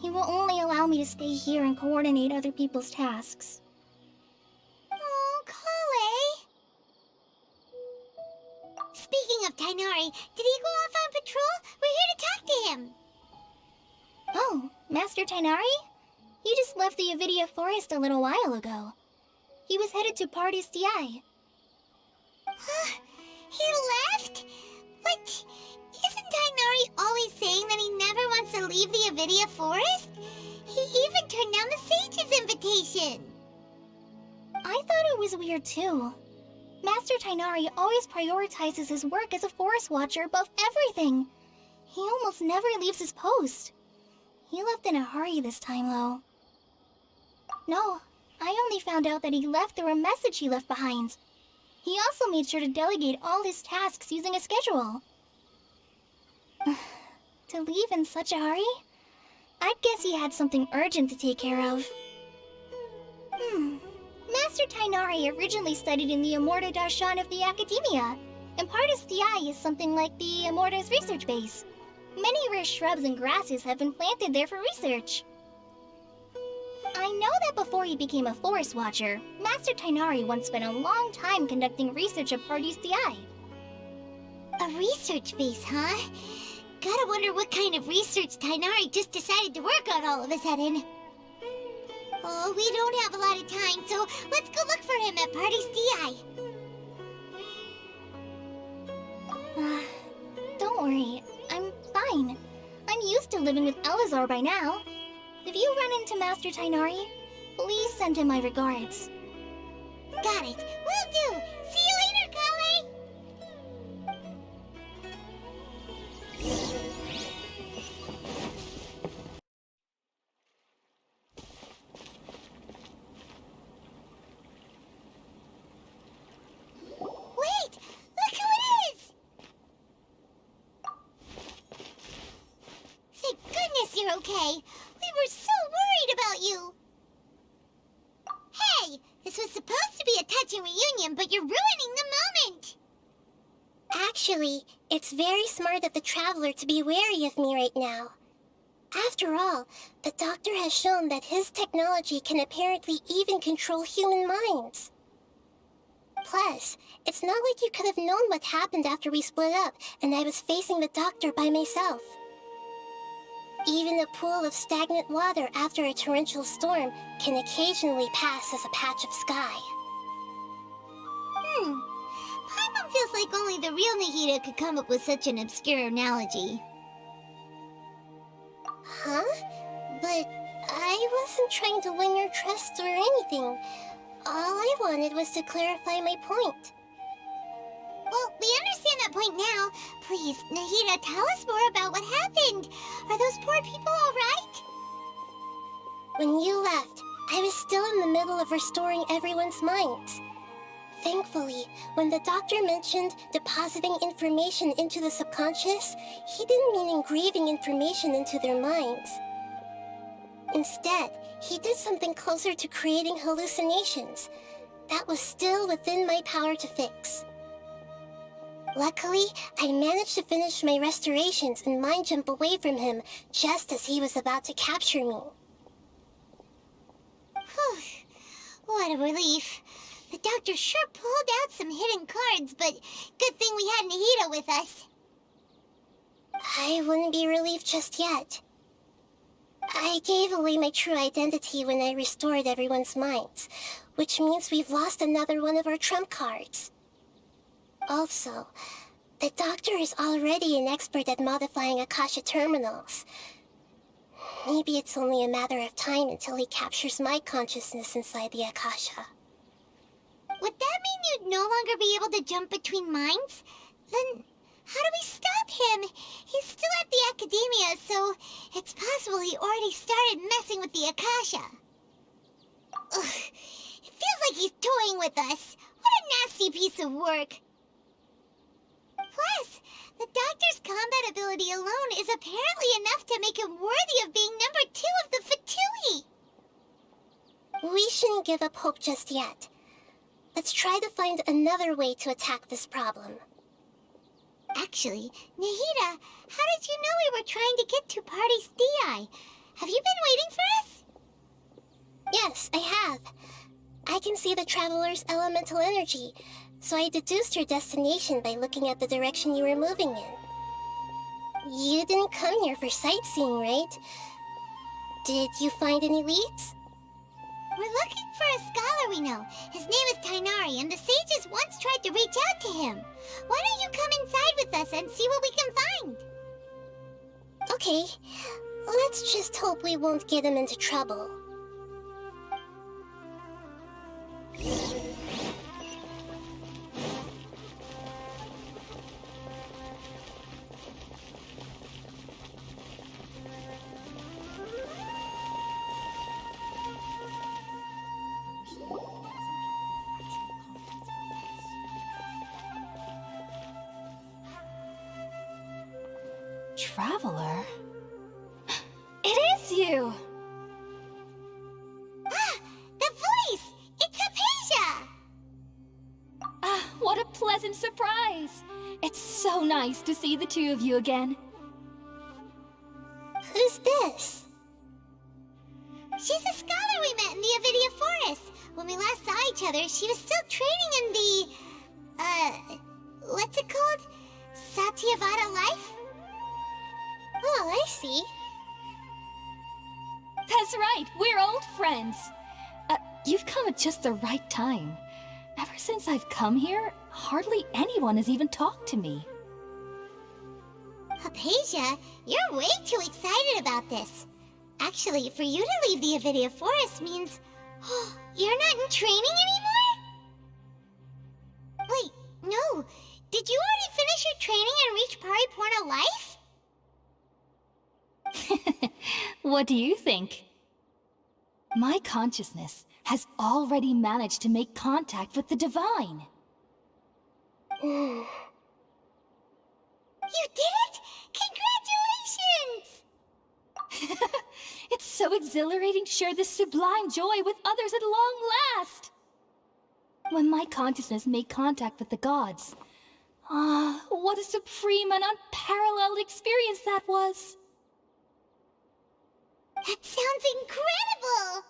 He will only allow me to stay here and coordinate other people's tasks. Oh, Kale! Speaking of Tighnari, did he go off on patrol? We're here to talk to him! Oh, Master Tighnari? He just left the Avidia forest a little while ago. He was headed to Pardis Dyhai. He left? But isn't Tighnari always saying that he never wants to leave the Avidia forest? He even turned down the sage's invitation. I thought it was weird too. Master Tighnari always prioritizes his work as a forest watcher above everything. He almost never leaves his post. He left in a hurry this time, though. No, I only found out that he left through a message he left behind. He also made sure to delegate all his tasks using a schedule. To leave in such a hurry? I guess he had something urgent to take care of. Master Tighnari originally studied in the Amorta Darshan of the Akademia, and Pardis Dyhai is something like the Amorta's research base. Many rare shrubs and grasses have been planted there for research. I know that before he became a forest watcher, Master Tighnari once spent a long time conducting research at Pardis Dyhai. A research base, huh? Gotta wonder what kind of research Tighnari just decided to work on all of a sudden. Oh, we don't have a lot of time, so let's go look for him at Pardis Dyhai. Don't worry, I'm fine. I'm used to living with Elazar by now. If you run into Master Tighnari, please send him my regards. Got it. Will do. See you later, Kale. Wait! Look who it is! Thank goodness you're okay. We were so worried about you. Hey! This was supposed to be a touching reunion, but you're ruining the moment! Actually, it's very smart of the Traveler to be wary of me right now. After all, the Doctor has shown that his technology can apparently even control human minds. Plus, it's not like you could have known what happened after we split up and I was facing the Doctor by myself. Even a pool of stagnant water after a torrential storm can occasionally pass as a patch of sky. Paimon feels like only the real Nahida could come up with such an obscure analogy. Huh? But I wasn't trying to win your trust or anything. All I wanted was to clarify my point. Well, we understand that point now. Please, Nahida, tell us more about what happened. Are those poor people all right? When you left, I was still in the middle of restoring everyone's minds. Thankfully, when the Doctor mentioned depositing information into the subconscious, he didn't mean engraving information into their minds. Instead, he did something closer to creating hallucinations. That was still within my power to fix. Luckily, I managed to finish my restorations and mind jump away from him just as he was about to capture me. Whew. What a relief. The Doctor sure pulled out some hidden cards, but good thing we had Nahida with us. I wouldn't be relieved just yet. I gave away my true identity when I restored everyone's minds, which means we've lost another one of our trump cards. Also, the Doctor is already an expert at modifying Akasha terminals. Maybe it's only a matter of time until he captures my consciousness inside the Akasha. Would that mean you'd no longer be able to jump between minds? Then how do we stop him? He's still at the Academia, so it's possible he already started messing with the Akasha. Ugh, it feels like he's toying with us. What a nasty piece of work. Plus, the doctor's combat ability alone is apparently enough to make him worthy of being number 2 of the Fatui. We shouldn't give up hope just yet. Let's try to find another way to attack this problem. Actually, Nahida, how did you know we were trying to get to Pardis Dyhai? Have you been waiting for us? Yes, I have. I can see the traveler's elemental energy, so I deduced your destination by looking at the direction you were moving in. You didn't come here for sightseeing, right? Did you find any leads? We're looking for a scholar we know. His name is Tainari, and the sages once tried to reach out to him. Why don't you come inside with us and see what we can find? Okay, let's just hope we won't get him into trouble. Traveler? It is you! Ah, the voice! It's Hypatia! Ah, what a pleasant surprise! It's so nice to see the two of you again. Who's this? She's a scholar we met in the Avidia Forest. When we last saw each other, she was still training in the... what's it called? Satyavada life? Oh, I see. That's right, we're old friends. You've come at just the right time. Ever since I've come here, hardly anyone has even talked to me. Hypatia, you're way too excited about this. Actually, for you to leave the Avidia Forest means... Oh, you're not in training anymore? Wait, no. Did you already finish your training and reach Pariporna life? What do you think? My consciousness has already managed to make contact with the divine. You did it? Congratulations! It's so exhilarating to share this sublime joy with others at long last. When my consciousness made contact with the gods, what a supreme and unparalleled experience that was. That sounds incredible!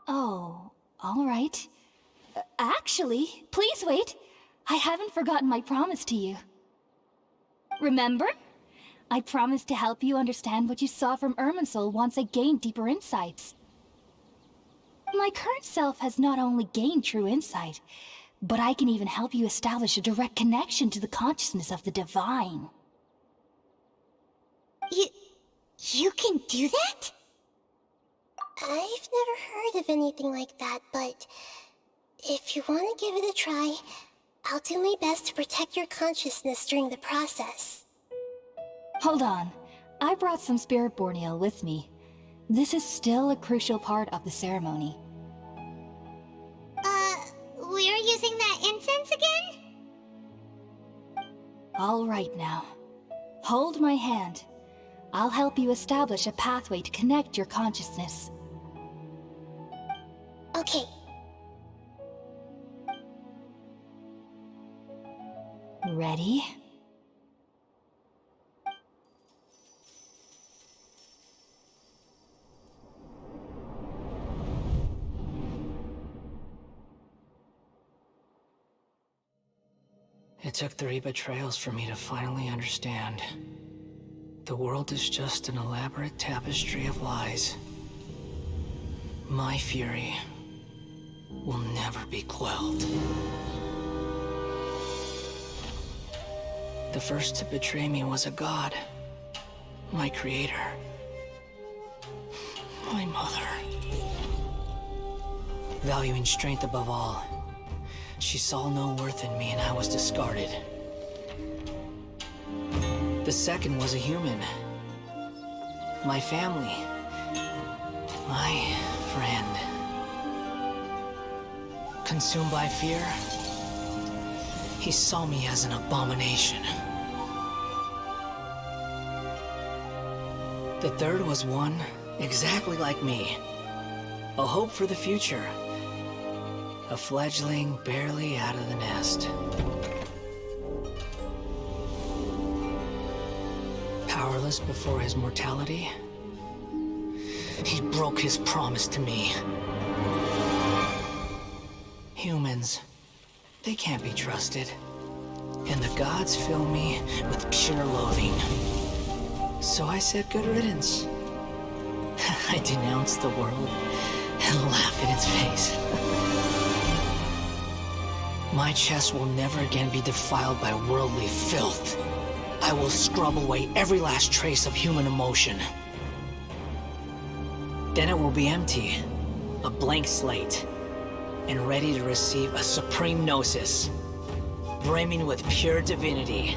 Oh, all right. Actually, please wait. I haven't forgotten my promise to you. Remember? I promised to help you understand what you saw from Irminsul once I gained deeper insights. My current self has not only gained true insight, but I can even help you establish a direct connection to the consciousness of the divine. You can do that? I've never heard of anything like that, but if you want to give it a try, I'll do my best to protect your consciousness during the process. Hold on. I brought some spirit borneal with me. This is still a crucial part of the ceremony. We're using that incense again? All right now. Hold my hand. I'll help you establish a pathway to connect your consciousness. Okay. Ready? It took 3 betrayals for me to finally understand. The world is just an elaborate tapestry of lies. My fury will never be quelled. The first to betray me was a god. My creator. My mother. Valuing strength above all, she saw no worth in me and I was discarded. The second was a human. My family. My friend. Consumed by fear, he saw me as an abomination. The third was one exactly like me. A hope for the future. A fledgling barely out of the nest. Powerless before his mortality, he broke his promise to me. Humans, they can't be trusted. And the gods fill me with pure loathing. So I said good riddance. I denounced the world and laughed in its face. My chest will never again be defiled by worldly filth. I will scrub away every last trace of human emotion. Then it will be empty, a blank slate, and ready to receive a supreme gnosis, brimming with pure divinity.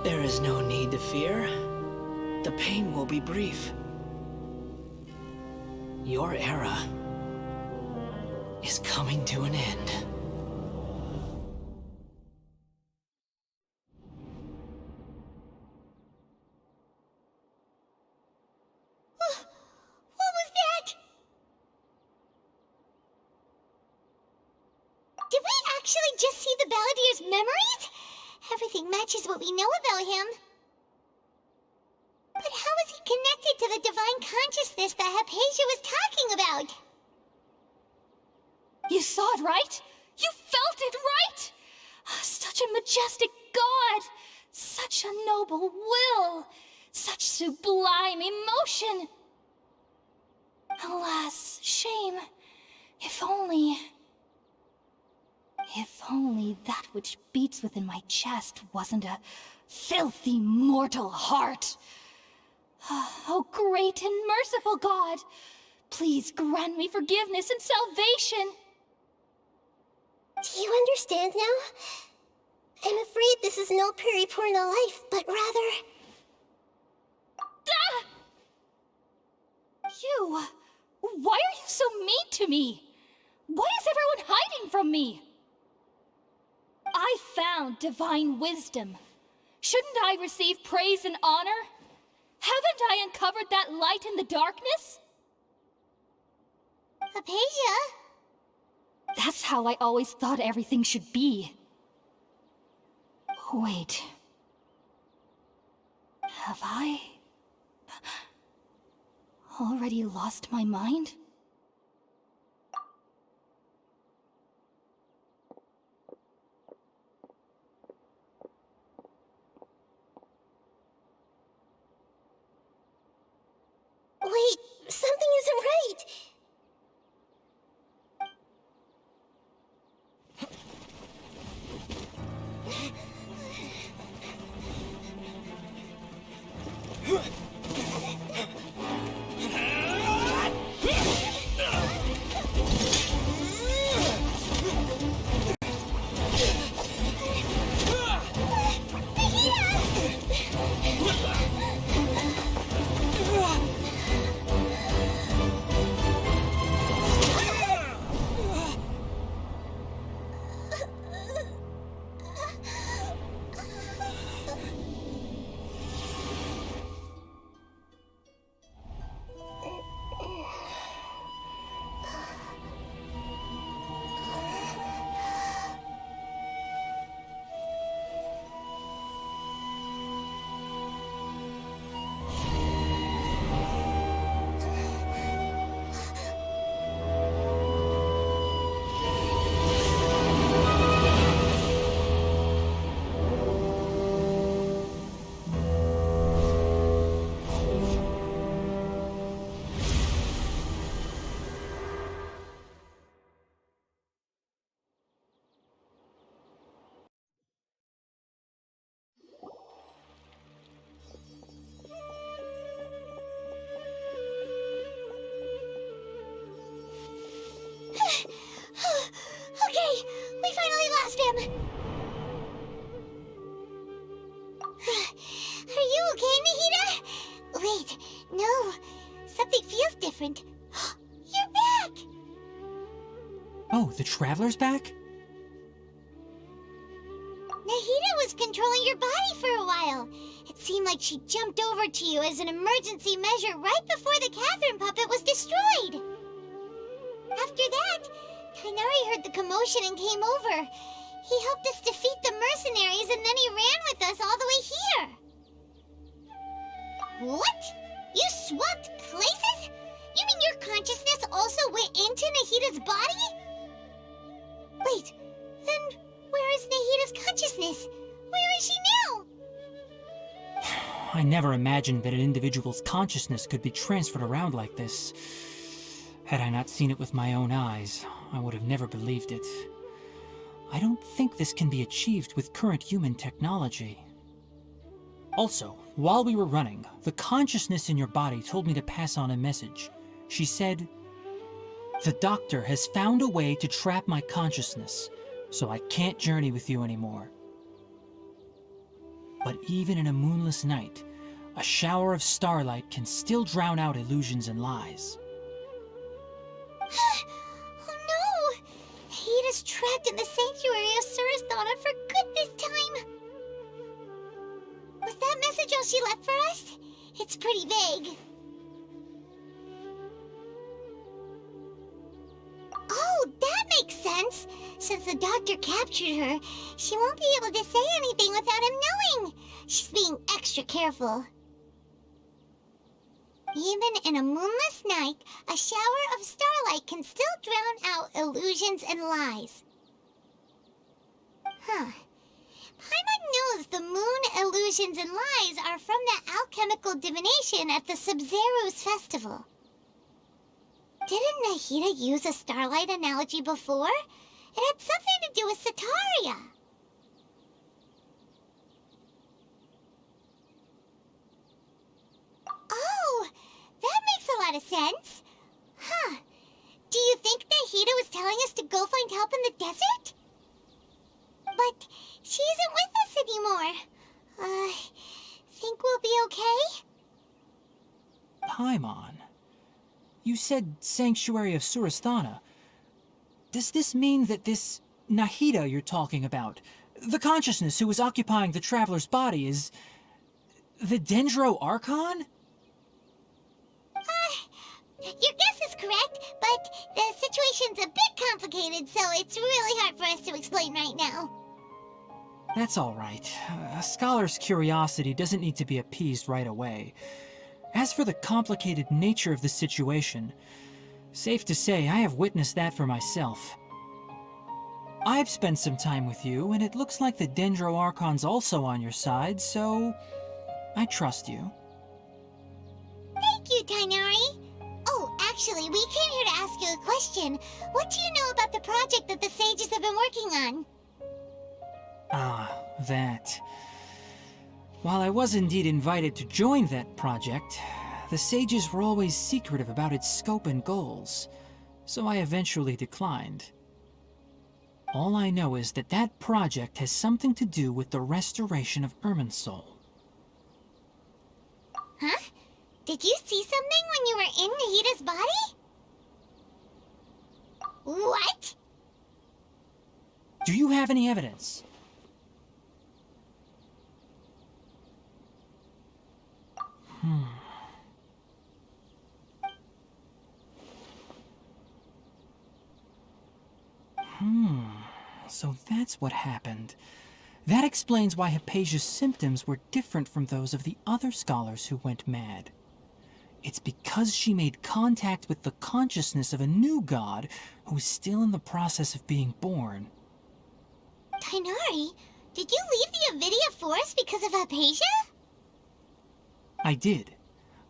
There is no need to fear. The pain will be brief. Your era is coming to an end. What was that? Did we actually just see the Balladier's memories? Everything matches what we know about him. But how is he connected to the divine consciousness that Hypatia was talking about? You saw it, right? You felt it, right? Such a majestic god! Such a noble will! Such sublime emotion! Alas, shame. If only that which beats within my chest wasn't a filthy mortal heart. Oh, great and merciful God! Please grant me forgiveness and salvation! Do you understand now? I'm afraid this is no Puripurna life, but rather... Ah! You! Why are you so mean to me? Why is everyone hiding from me? I found divine wisdom. Shouldn't I receive praise and honor? Haven't I uncovered that light in the darkness? Hypatia? That's how I always thought everything should be. Wait. Have I already lost my mind? Wait, something isn't right. Okay, we finally lost him. Wait, no. Something feels different. You're back! Oh, the Traveler's back? Nahida was controlling your body for a while. It seemed like she jumped over to you as an emergency measure right before the Katheryne puppet was destroyed. After that, Tighnari heard the commotion and came over. He helped us defeat the mercenaries and then he ran with us all the way here. What? You swapped places? You mean your consciousness also went into Nahida's body? Wait, then where is Nahida's consciousness? Where is she now? I never imagined that an individual's consciousness could be transferred around like this. Had I not seen it with my own eyes, I would have never believed it. I don't think this can be achieved with current human technology. Also, while we were running, the consciousness in your body told me to pass on a message. She said, "The doctor has found a way to trap my consciousness, so I can't journey with you anymore." But even in a moonless night, a shower of starlight can still drown out illusions and lies. Oh no! Nahida's trapped in the sanctuary of Surasthana for good this time. Was that message all she left for us? It's pretty vague. Oh, that makes sense. Since the doctor captured her, she won't be able to say anything without him knowing. She's being extra careful. Even in a moonless night, a shower of starlight can still drown out illusions and lies. Huh. Paimon knows the moon illusions and lies are from the alchemical divination at the Sub-Zero's festival. Didn't Nahida use a starlight analogy before? It had something to do with Setaria. Oh, that makes a lot of sense. Huh. Do you think Nahida was telling us to go find help in the desert? But she isn't with us anymore. Think we'll be okay? Paimon, you said Sanctuary of Surasthana. Does this mean that this Nahida you're talking about, the consciousness who was occupying the Traveler's body, is the Dendro Archon? Your guess is correct, but the situation's a bit complicated, so it's really hard for us to explain right now. That's all right. A scholar's curiosity doesn't need to be appeased right away. As for the complicated nature of the situation, safe to say I have witnessed that for myself. I've spent some time with you, and it looks like the Dendro Archon's also on your side, so I trust you. Thank you, Tighnari. Oh, actually, we came here to ask you a question. What do you know about the project that the sages have been working on? Ah, that. While I was indeed invited to join that project, the sages were always secretive about its scope and goals, so I eventually declined. All I know is that that project has something to do with the restoration of Irminsul. Huh? Did you see something when you were in Nahida's body? What? Do you have any evidence? So that's what happened. That explains why Hypatia's symptoms were different from those of the other scholars who went mad. It's because she made contact with the consciousness of a new god who is still in the process of being born. Tighnari, did you leave the Avidia forest because of Hypatia? I did.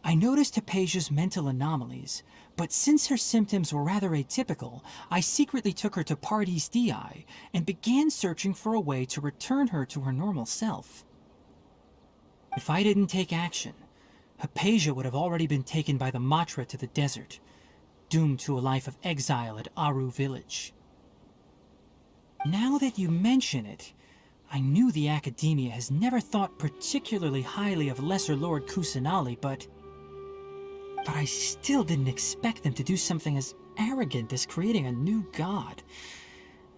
I noticed Hypatia's mental anomalies, but since her symptoms were rather atypical, I secretly took her to Pardis Dyhai and began searching for a way to return her to her normal self. If I didn't take action, Hypatia would have already been taken by the Matra to the desert, doomed to a life of exile at Aaru village. Now that you mention it, I knew the Akademie has never thought particularly highly of Lesser Lord Kusanali, but But I still didn't expect them to do something as arrogant as creating a new god.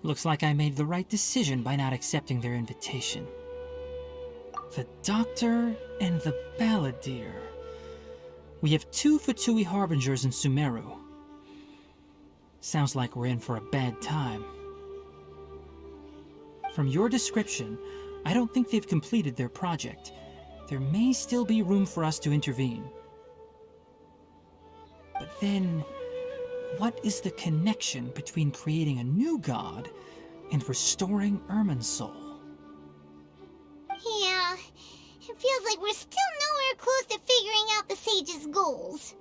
Looks like I made the right decision by not accepting their invitation. The Doctor and the Balladeer. We have 2 Fatui Harbingers in Sumeru. Sounds like we're in for a bad time. From your description, I don't think they've completed their project. There may still be room for us to intervene. But then, what is the connection between creating a new god and restoring Irminsul? Yeah, it feels like we're still nowhere close to figuring out the Sage's goals.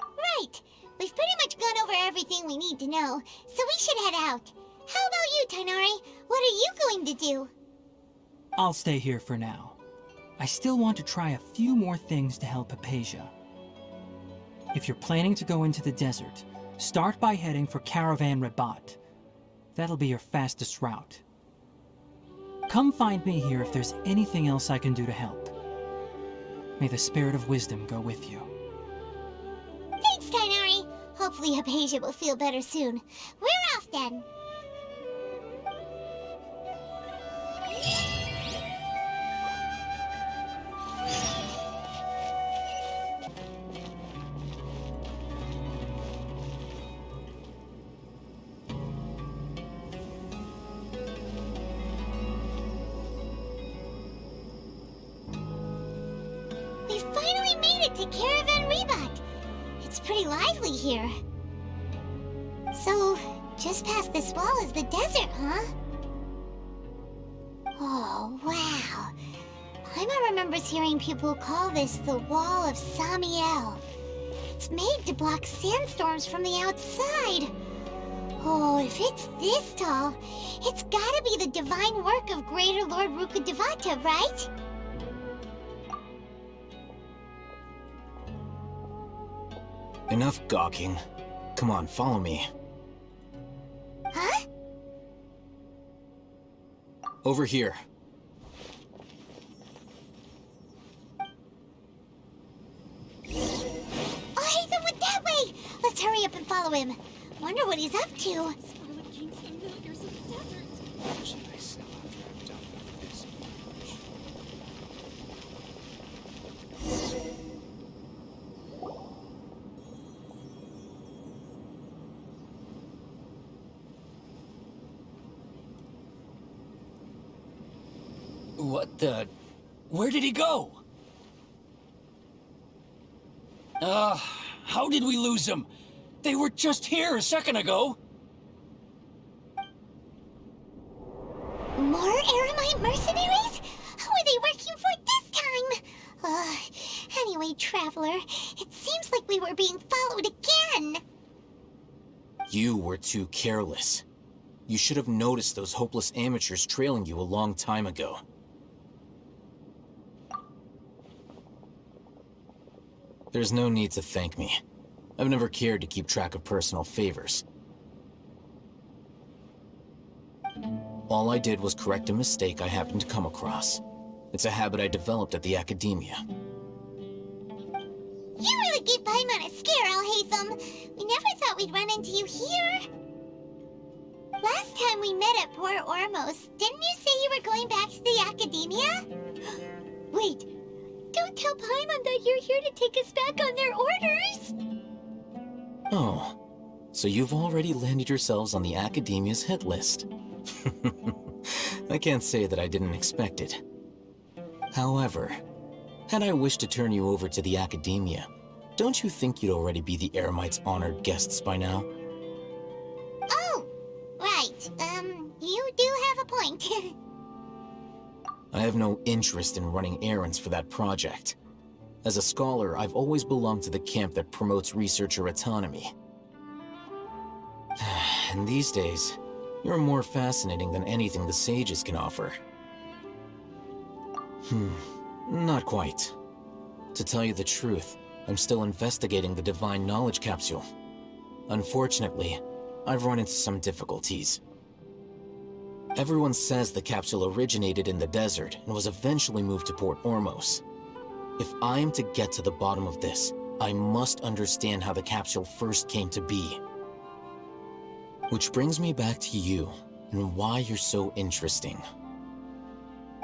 Right, we've pretty much gone over everything we need to know, so we should head out. How about you, Tighnari? What are you going to do? I'll stay here for now. I still want to try a few more things to help Hypatia. If you're planning to go into the desert, start by heading for Caravan Rabat. That'll be your fastest route. Come find me here if there's anything else I can do to help. May the spirit of wisdom go with you. Thanks, Tighnari. Hopefully Hypatia will feel better soon. We're off then. We finally made it to Caravan Rabat. It's pretty lively here. So, just past this wall is the desert, huh? Oh, wow. Paimon remembers hearing people call this the Wall of Samiel. It's made to block sandstorms from the outside. Oh, if it's this tall, it's gotta be the divine work of Greater Lord Rukkhadevata, right? Enough gawking. Come on, follow me. Huh? Over here. Oh, Hatham went that way! Let's hurry up and follow him. Wonder what he's up to. What the... Where did he go? How did we lose him? They were just here a second ago. More Eremite mercenaries? Who are they working for this time? Anyway, Traveler, it seems like we were being followed again. You were too careless. You should have noticed those hopeless amateurs trailing you a long time ago. There's no need to thank me. I've never cared to keep track of personal favors. All I did was correct a mistake I happened to come across. It's a habit I developed at the Akademie. You really gave Paimon a scare, Al-Hatham. We never thought we'd run into you here. Last time we met at Port Ormos, didn't you say you were going back to the Academia? Wait, don't tell Paimon that you're here to take us back on their orders! Oh, so you've already landed yourselves on the Academia's hit list. I can't say that I didn't expect it. However, had I wished to turn you over to the Academia, don't you think you'd already be the Eremites' honored guests by now? Oh, right. You do have a point. I have no interest in running errands for that project. As a scholar, I've always belonged to the camp that promotes researcher autonomy. And these days, you're more fascinating than anything the sages can offer. Not quite. To tell you the truth, I'm still investigating the Divine Knowledge Capsule. Unfortunately, I've run into some difficulties. Everyone says the capsule originated in the desert and was eventually moved to Port Ormos. If I am to get to the bottom of this, I must understand how the capsule first came to be. Which brings me back to you, and why you're so interesting.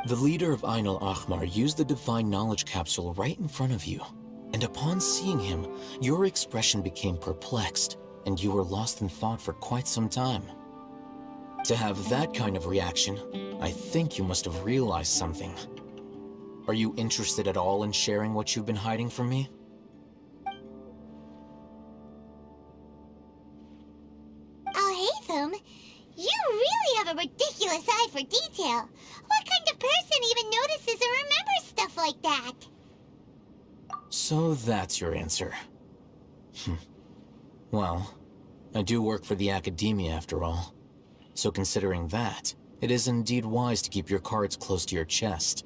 The leader of Ain al-Ahmar used the Divine Knowledge Capsule right in front of you, and upon seeing him, your expression became perplexed, and you were lost in thought for quite some time. To have that kind of reaction, I think you must have realized something. Are you interested at all in sharing what you've been hiding from me? Haytham, you really have a ridiculous eye for detail. What kind of person even notices or remembers stuff like that? So that's your answer. Well, I do work for the Akademie after all. So considering that, it is indeed wise to keep your cards close to your chest.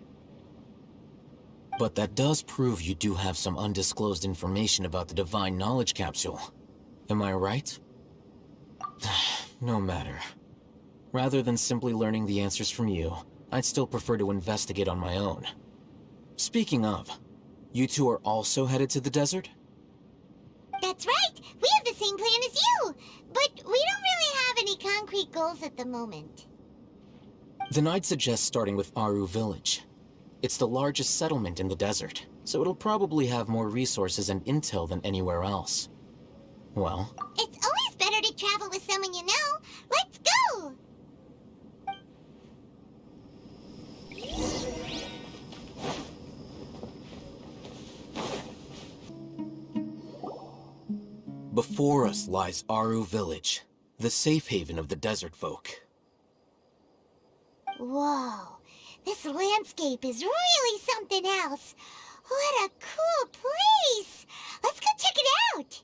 But that does prove you do have some undisclosed information about the Divine Knowledge Capsule. Am I right? No matter. Rather than simply learning the answers from you, I'd still prefer to investigate on my own. Speaking of, you two are also headed to the desert? That's right! We have the same plan as you! But we don't really have any concrete goals at the moment. Then I'd suggest starting with Aaru Village. It's the largest settlement in the desert, so it'll probably have more resources and intel than anywhere else. Well... It's always better to travel with someone you know. Let's go! Before us lies Aaru Village, the safe haven of the desert folk. Whoa, this landscape is really something else. What a cool place! Let's go check it out!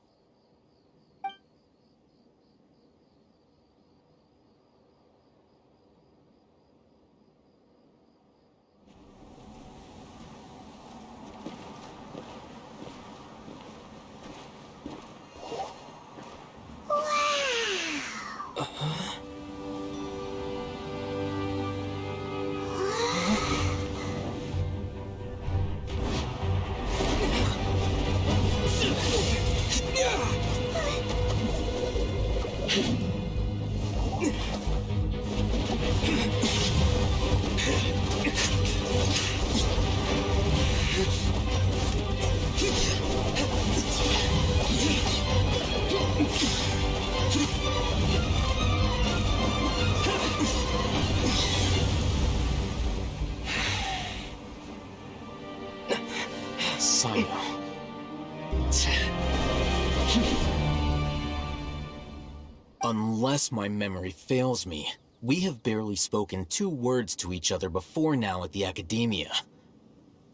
Unless my memory fails me, we have barely spoken 2 words to each other before now at the Academia.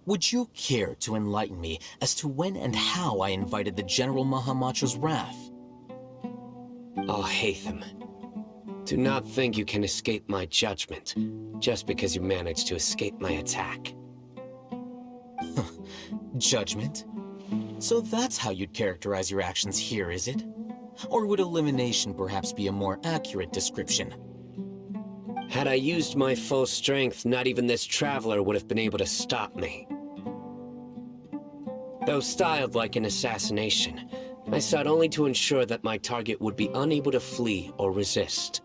Would you care to enlighten me as to when and how I invited the General Mahamatra's wrath? Oh, Haytham. Do not think you can escape my judgment, just because you managed to escape my attack. Judgment? So that's how you'd characterize your actions here, is it? Or would elimination perhaps be a more accurate description? Had I used my full strength, not even this traveler would have been able to stop me. Though styled like an assassination, I sought only to ensure that my target would be unable to flee or resist.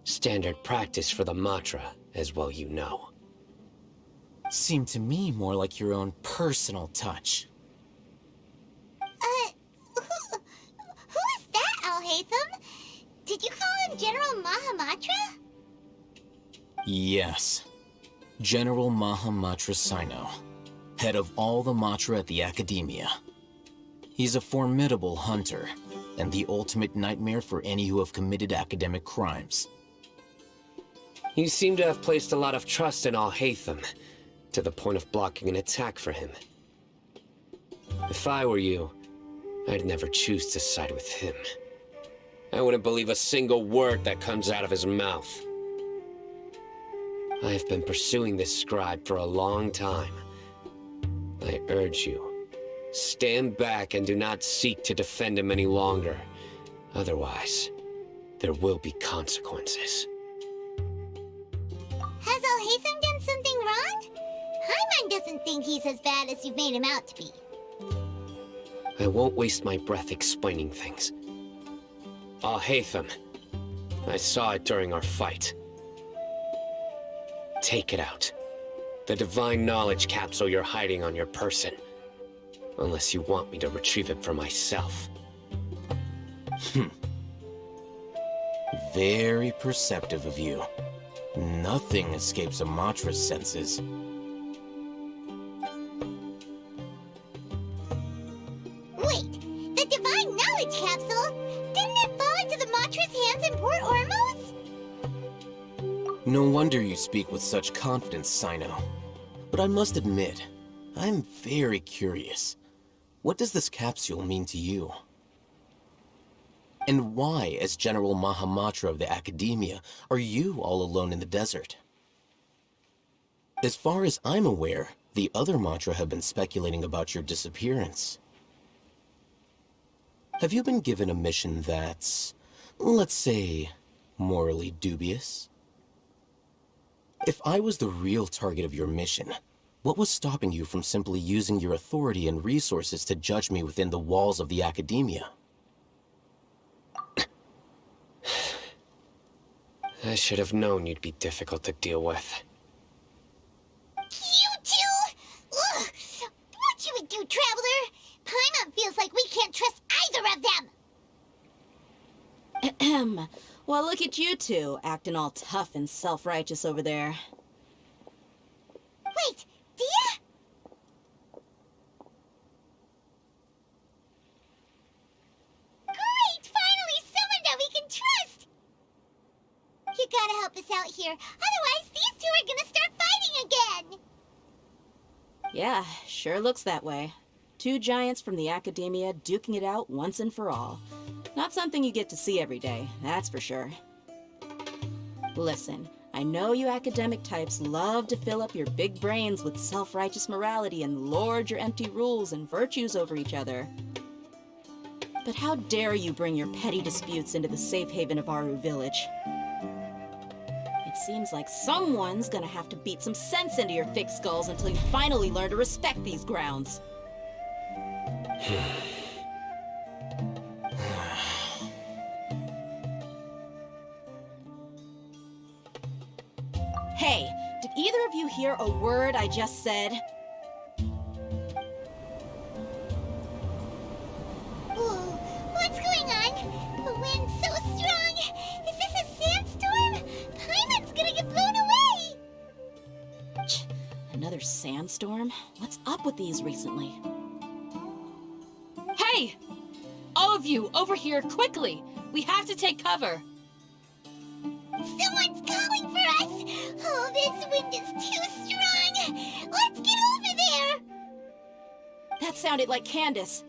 Standard practice for the Matra, as well you know. Seemed to me more like your own personal touch. Who is that, Al-Haytham? Did you call him General Mahamatra? Yes. General Mahamatra Sino, head of all the Matra at the Academia. He's a formidable hunter, and the ultimate nightmare for any who have committed academic crimes. You seem to have placed a lot of trust in Al-Haytham, to the point of blocking an attack for him. If I were you, I'd never choose to side with him. I wouldn't believe a single word that comes out of his mouth. I have been pursuing this scribe for a long time. I urge you, stand back and do not seek to defend him any longer. Otherwise, there will be consequences. Has Al-Haytham done something wrong? Paimon doesn't think he's as bad as you've made him out to be. I won't waste my breath explaining things. Hatham. I saw it during our fight. Take it out. The divine knowledge capsule you're hiding on your person. Unless you want me to retrieve it for myself. Very perceptive of you. Nothing escapes a Matra's senses. Wait, the divine knowledge capsule? Didn't it fall into the Matra's hands in Port Ormos? No wonder you speak with such confidence, Sino. But I must admit, I'm very curious. What does this capsule mean to you? And why, as General Mahamatra of the Academia, are you all alone in the desert? As far as I'm aware, the other Matra have been speculating about your disappearance. Have you been given a mission that's, let's say, morally dubious? If I was the real target of your mission, what was stopping you from simply using your authority and resources to judge me within the walls of the Academia? I should have known you'd be difficult to deal with. You two? Ugh! What you would do, Traveler? Paimon feels like we can't trust either of them! Ahem. Well, look at you two, acting all tough and self-righteous over there. Wait, Dia? Great! Finally, someone that we can trust! You gotta help us out here, otherwise these two are gonna start fighting again! Yeah, sure looks that way. Two giants from the Academia duking it out once and for all. Not something you get to see every day, that's for sure. Listen, I know you academic types love to fill up your big brains with self-righteous morality and lord your empty rules and virtues over each other. But how dare you bring your petty disputes into the safe haven of Aaru Village? It seems like someone's gonna have to beat some sense into your thick skulls until you finally learn to respect these grounds. Hey, did either of you hear a word I just said? Whoa, what's going on? The wind's so strong! Is this a sandstorm? Paimon's gonna get blown away! Another sandstorm? What's up with these recently? Hey! All of you, over here, quickly! We have to take cover! Someone's calling for us! Oh, this wind is too strong! Let's get over there! That sounded like Candace.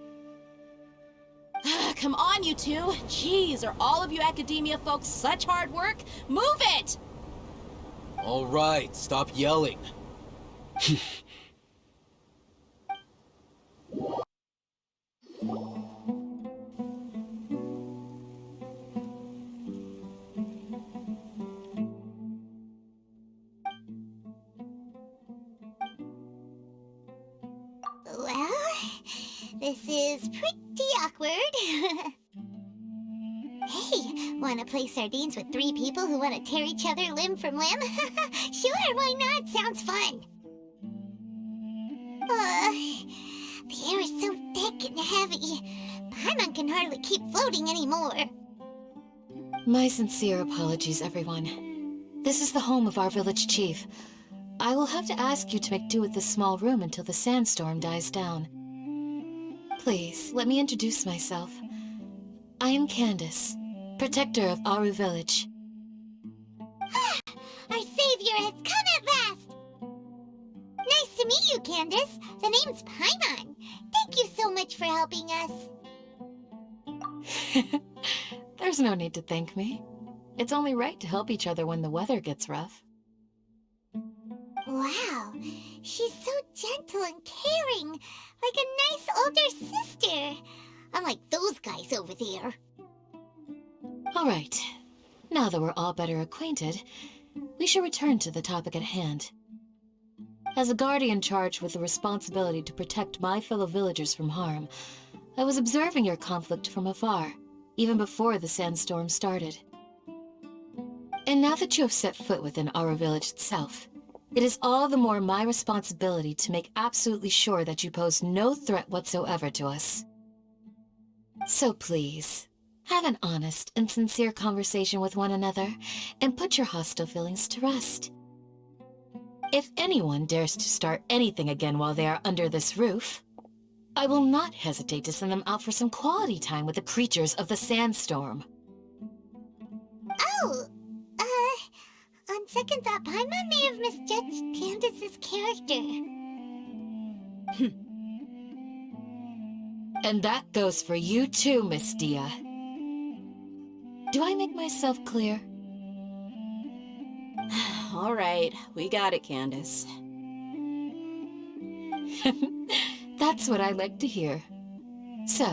Come on, you two! Jeez, are all of you Academia folks such hard work? Move it! All right, stop yelling. Well, this is pretty awkward. Hey, wanna play sardines with three people who wanna tear each other limb from limb? Sure, why not? Sounds fun. The air is so thick and heavy. Paimon can hardly keep floating anymore. My sincere apologies, everyone. This is the home of our village chief. I will have to ask you to make do with this small room until the sandstorm dies down. Please, let me introduce myself. I am Candace, protector of Aaru Village. Our savior has come at last! Nice to meet you, Candace. The name's Paimon. Thank you so much for helping us. There's no need to thank me. It's only right to help each other when the weather gets rough. Wow, she's so gentle and caring, like a nice older sister. Unlike those guys over there. All right. Now that we're all better acquainted, we should return to the topic at hand. As a guardian charged with the responsibility to protect my fellow villagers from harm, I was observing your conflict from afar, even before the sandstorm started. And now that you have set foot within Aaru village itself, it is all the more my responsibility to make absolutely sure that you pose no threat whatsoever to us. So please, have an honest and sincere conversation with one another, and put your hostile feelings to rest. If anyone dares to start anything again while they are under this roof, I will not hesitate to send them out for some quality time with the creatures of the sandstorm. Oh, on second thought, Paimon may have misjudged Candace's character. And that goes for you too, Miss Dia. Do I make myself clear? All right, we got it, Candace. That's what I like to hear. So,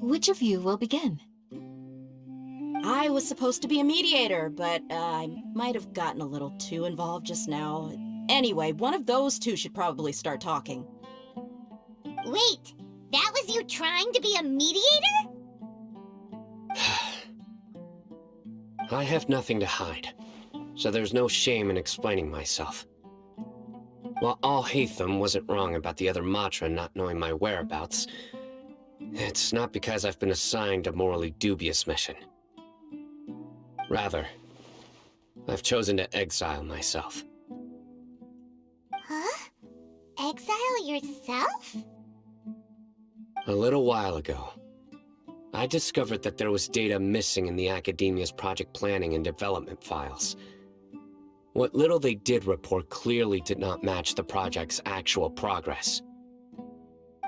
which of you will begin? I was supposed to be a mediator, but I might have gotten a little too involved just now. Anyway, one of those two should probably start talking. Wait, that was you trying to be a mediator? I have nothing to hide, so there's no shame in explaining myself. While Alhaitham wasn't wrong about the other Matra not knowing my whereabouts, it's not because I've been assigned a morally dubious mission. Rather, I've chosen to exile myself. Huh? Exile yourself? A little while ago, I discovered that there was data missing in the Academia's project planning and development files. What little they did report clearly did not match the project's actual progress.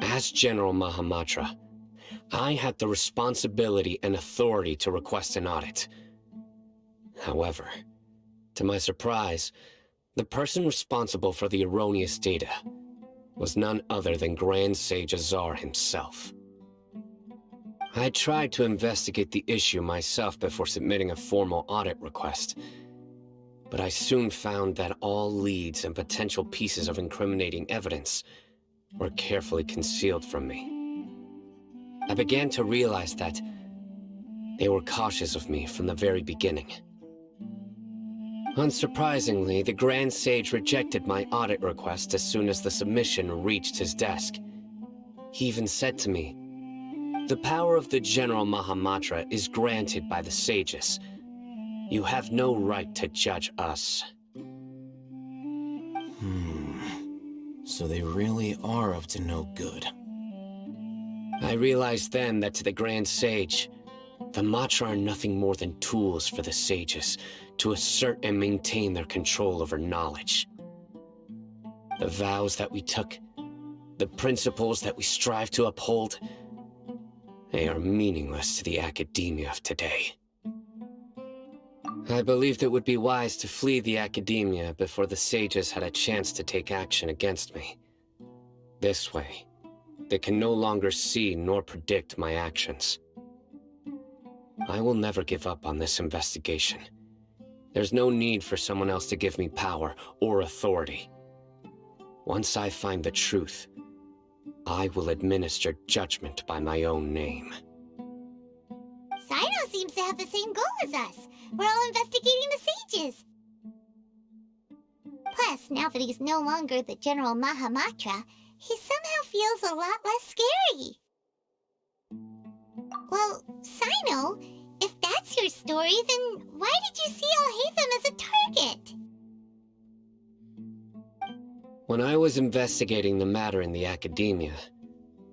As General Mahamatra, I had the responsibility and authority to request an audit. However, to my surprise, the person responsible for the erroneous data was none other than Grand Sage Azar himself. I tried to investigate the issue myself before submitting a formal audit request, but I soon found that all leads and potential pieces of incriminating evidence were carefully concealed from me. I began to realize that they were cautious of me from the very beginning. Unsurprisingly, the Grand Sage rejected my audit request as soon as the submission reached his desk. He even said to me, "The power of the General Mahamatra is granted by the sages. You have no right to judge us." So they really are up to no good. I realized then that to the Grand Sage, the Matra are nothing more than tools for the sages to assert and maintain their control over knowledge. The vows that we took, the principles that we strive to uphold, they are meaningless to the Academia of today. I believed it would be wise to flee the Academia before the sages had a chance to take action against me. This way, they can no longer see nor predict my actions. I will never give up on this investigation. There's no need for someone else to give me power or authority. Once I find the truth, I will administer judgment by my own name. Sino seems to have the same goal as us. We're all investigating the sages. Plus, now that he's no longer the General Mahamatra, he somehow feels a lot less scary. Well, Sino, if that's your story, then why did you see Alhaitham as a target? When I was investigating the matter in the Academia,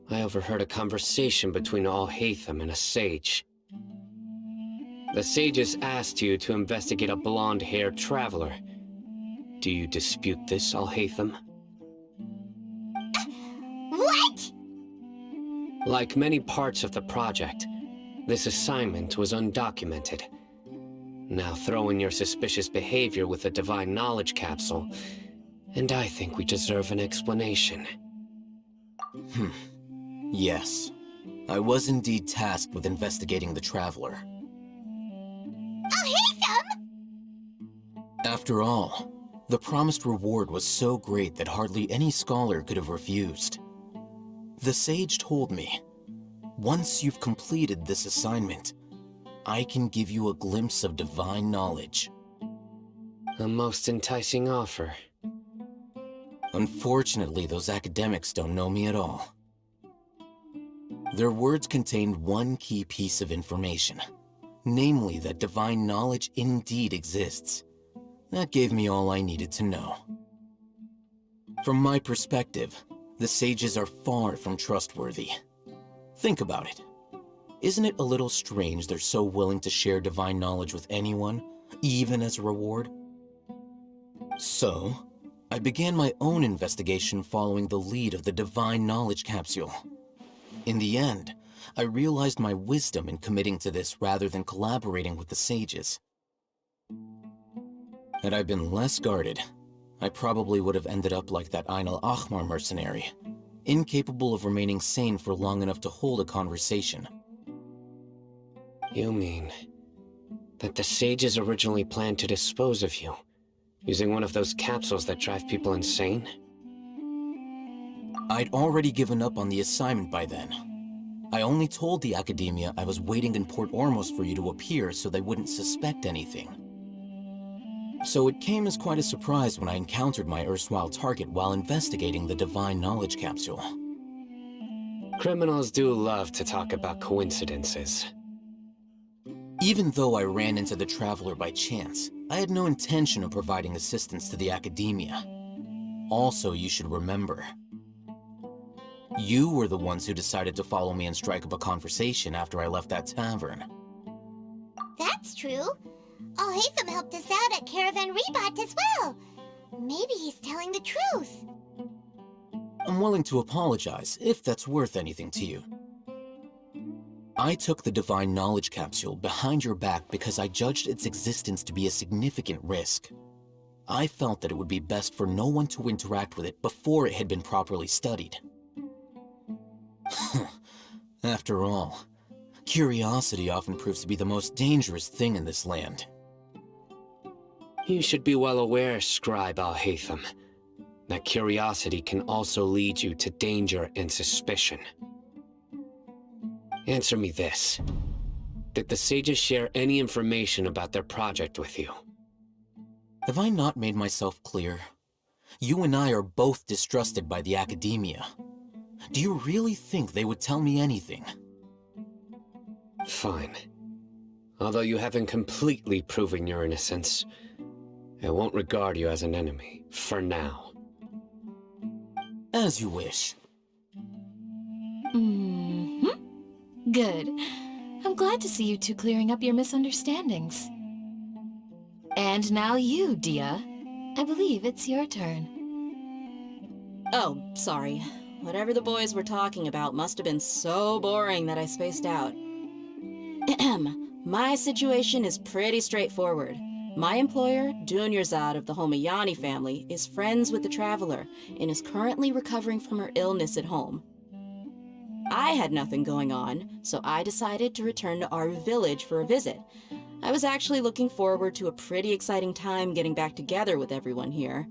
I overheard a conversation between Alhaitham and a sage. The sages asked you to investigate a blonde-haired traveler. Do you dispute this, Alhaitham? What? Like many parts of the project, this assignment was undocumented. Now throw in your suspicious behavior with the Divine Knowledge Capsule, and I think we deserve an explanation. Yes. I was indeed tasked with investigating the Traveler. Alhaitham! After all, The promised reward was so great that hardly any scholar could have refused. The sage told me, once you've completed this assignment, I can give you a glimpse of divine knowledge. A most enticing offer. Unfortunately, those academics don't know me at all. Their words contained one key piece of information, namely that divine knowledge indeed exists. That gave me all I needed to know. From my perspective, the sages are far from trustworthy. Think about it. Isn't it a little strange they're so willing to share divine knowledge with anyone, even as a reward? So, I began my own investigation following the lead of the divine knowledge capsule. In the end, I realized my wisdom in committing to this rather than collaborating with the sages. Had I been less guarded, I probably would have ended up like that Ain al-Ahmar mercenary, incapable of remaining sane for long enough to hold a conversation. You mean that the sages originally planned to dispose of you, using one of those capsules that drive people insane? I'd already given up on the assignment by then. I only told the Academia I was waiting in Port Ormos for you to appear so they wouldn't suspect anything. So it came as quite a surprise when I encountered my erstwhile target while investigating the Divine Knowledge Capsule. Criminals do love to talk about coincidences. Even though I ran into the Traveler by chance, I had no intention of providing assistance to the Academia. Also, you should remember, you were the ones who decided to follow me and strike up a conversation after I left that tavern. That's true. Al-Haytham helped us out at Caravan Rebat as well. Maybe he's telling the truth. I'm willing to apologize, if that's worth anything to you. I took the Divine Knowledge Capsule behind your back because I judged its existence to be a significant risk. I felt that it would be best for no one to interact with it before it had been properly studied. After all, curiosity often proves to be the most dangerous thing in this land. You should be well aware, Scribe Al-Haytham, that curiosity can also lead you to danger and suspicion. Answer me this. Did the sages share any information about their project with you? Have I not made myself clear? You and I are both distrusted by the Academia. Do you really think they would tell me anything? Fine. Although you haven't completely proven your innocence, I won't regard you as an enemy, for now. As you wish. Good. I'm glad to see you two clearing up your misunderstandings. And now you, Dia. I believe it's your turn. Oh, sorry. Whatever the boys were talking about must have been so boring that I spaced out. My situation is pretty straightforward. My employer, Dunyarzad of the Homayani family, is friends with the Traveler and is currently recovering from her illness at home. I had nothing going on, so I decided to return to Aaru village for a visit. I was actually looking forward to a pretty exciting time getting back together with everyone here.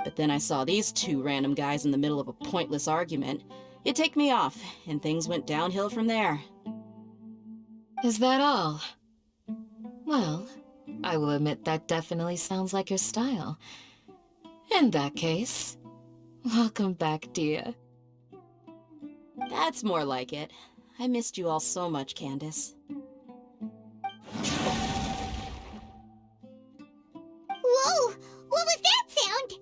But then I saw these two random guys in the middle of a pointless argument. It ticked me off, and things went downhill from there. Is that all? Well, I will admit that definitely sounds like your style. In that case, welcome back, Dia. That's more like it. I missed you all so much, Candace. Whoa! What was that sound?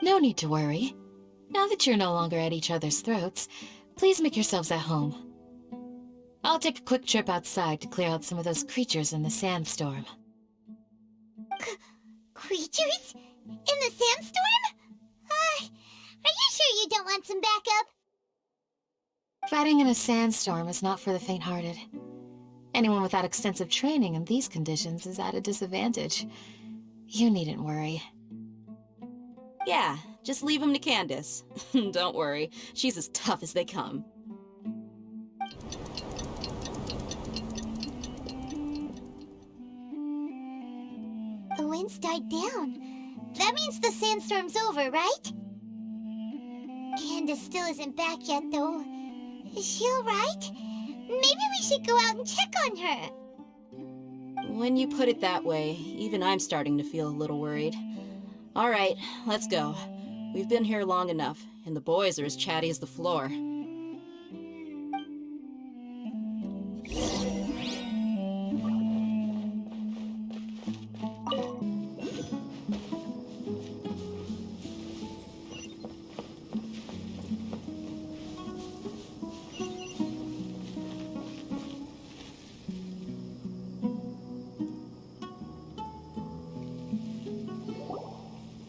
No need to worry. Now that you're no longer at each other's throats, please make yourselves at home. I'll take a quick trip outside to clear out some of those creatures in the sandstorm. Creatures? In the sandstorm? Are you sure you don't want some backup? Fighting in a sandstorm is not for the faint-hearted. Anyone without extensive training in these conditions is at a disadvantage. You needn't worry. Yeah, just leave them to Candace. Don't worry, she's as tough as they come. The winds died down. That means the sandstorm's over, right? Candace still isn't back yet, though. Is she alright? Maybe we should go out and check on her. When you put it that way, even I'm starting to feel a little worried. All right, let's go. We've been here long enough, and the boys are as chatty as the floor.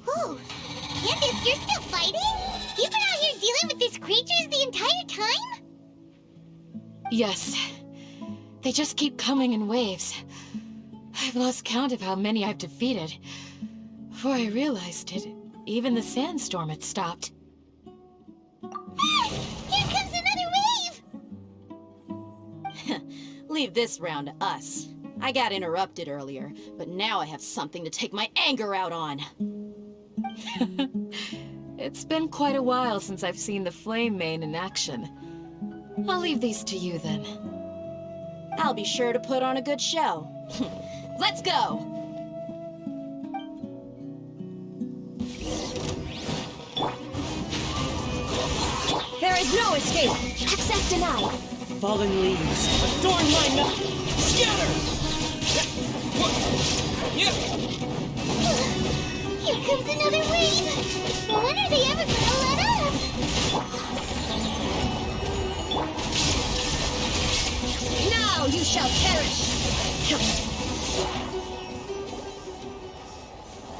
Whoa! Candace, you're still fighting? You've been out here dealing with these creatures the entire time? Yes. They just keep coming in waves. I've lost count of how many I've defeated. Before I realized it, even the sandstorm had stopped. Here comes another wave! Leave this round to us. I got interrupted earlier, but now I have something to take my anger out on. It's been quite a while since I've seen the Flame Mane in action. I'll leave these to you then. I'll be sure to put on a good show. Let's go! There is no escape! Access denied. Fallen leaves, a thorn line up! Scatter! Here comes another wave! When are they ever gonna let up? Now you shall perish!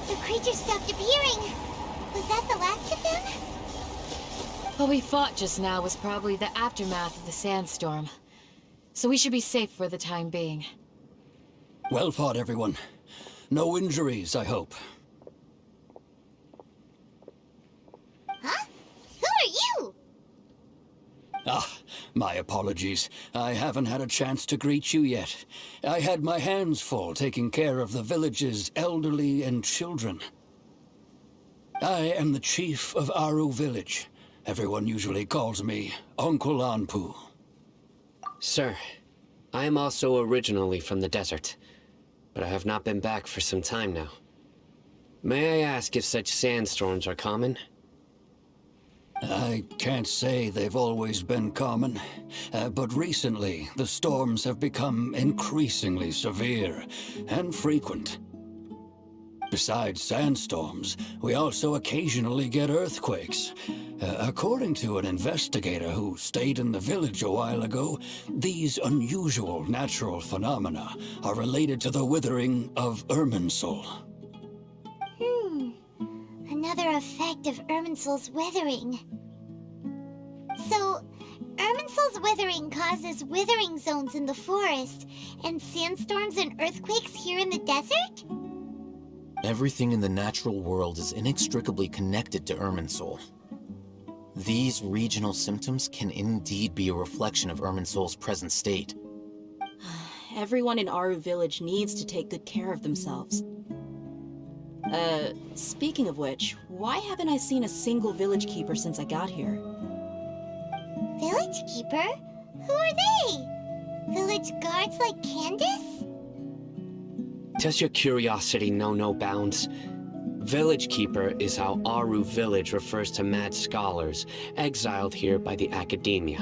The creatures stopped appearing. Was that the last of them? What we fought just now was probably the aftermath of the sandstorm. So we should be safe for the time being. Well fought, everyone. No injuries, I hope. Huh? Who are you? Ah, my apologies. I haven't had a chance to greet you yet. I had my hands full taking care of the village's elderly and children. I am the chief of Aaru village. Everyone usually calls me Uncle Anpu. Sir, I am also originally from the desert, but I have not been back for some time now. May I ask if such sandstorms are common? I can't say they've always been common, but recently the storms have become increasingly severe and frequent. Besides sandstorms, we also occasionally get earthquakes. According to an investigator who stayed in the village a while ago, these unusual natural phenomena are related to the withering of Irminsul. Another effect of Irminsul's withering. So, Irminsul's withering causes withering zones in the forest, and sandstorms and earthquakes here in the desert? Everything in the natural world is inextricably connected to Irminsul. These regional symptoms can indeed be a reflection of Irminsul's present state. Everyone in Aaru village needs to take good care of themselves. Speaking of which, why haven't I seen a single village keeper since I got here? Village keeper? Who are they? Village guards like Candace? Does your curiosity know no bounds? Village Keeper is how Aaru village refers to mad scholars exiled here by the Akademie.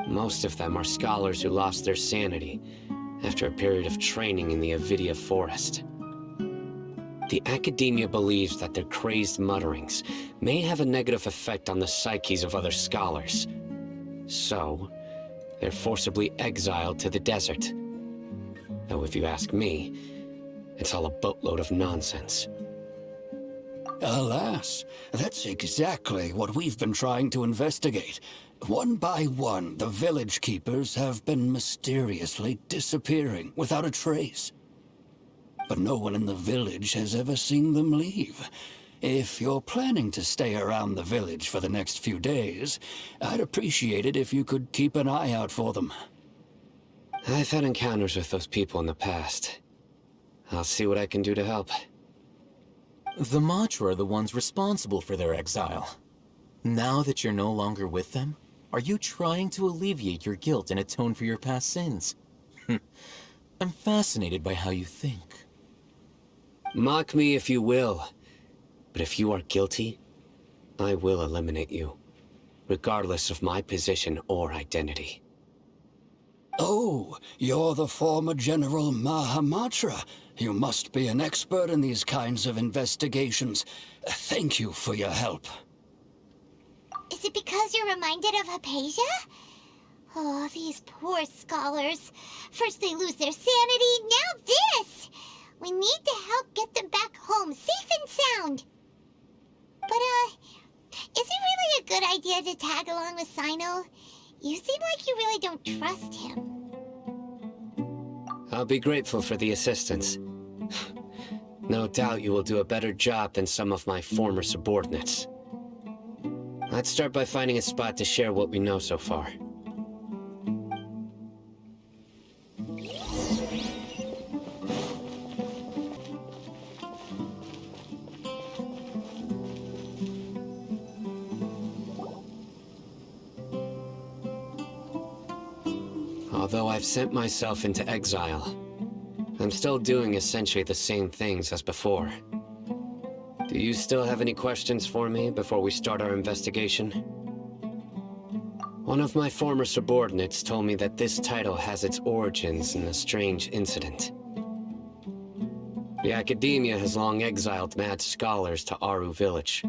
Most of them are scholars who lost their sanity after a period of training in the Avidia forest. The Akademie believes that their crazed mutterings may have a negative effect on the psyches of other scholars. So, they're forcibly exiled to the desert. Though if you ask me, it's all a boatload of nonsense. Alas, that's exactly what we've been trying to investigate. One by one, the village keepers have been mysteriously disappearing without a trace. But no one in the village has ever seen them leave. If you're planning to stay around the village for the next few days, I'd appreciate it if you could keep an eye out for them. I've had encounters with those people in the past. I'll see what I can do to help. The Matra are the ones responsible for their exile. Now that you're no longer with them, are you trying to alleviate your guilt and atone for your past sins? I'm fascinated by how you think. Mock me if you will, but if you are guilty, I will eliminate you, regardless of my position or identity. Oh, you're the former General Mahamatra. You must be an expert in these kinds of investigations. Thank you for your help. Is it because you're reminded of Hypatia? Oh, these poor scholars. First they lose their sanity, now this! We need to help get them back home, safe and sound. But, is it really a good idea to tag along with Sino? You seem like you really don't trust him. I'll be grateful for the assistance. No doubt you will do a better job than some of my former subordinates. Let's start by finding a spot to share what we know so far. Although I've sent myself into exile, I'm still doing essentially the same things as before. Do you still have any questions for me before we start our investigation? One of my former subordinates told me that this title has its origins in a strange incident. The Academia has long exiled mad scholars to Aaru village.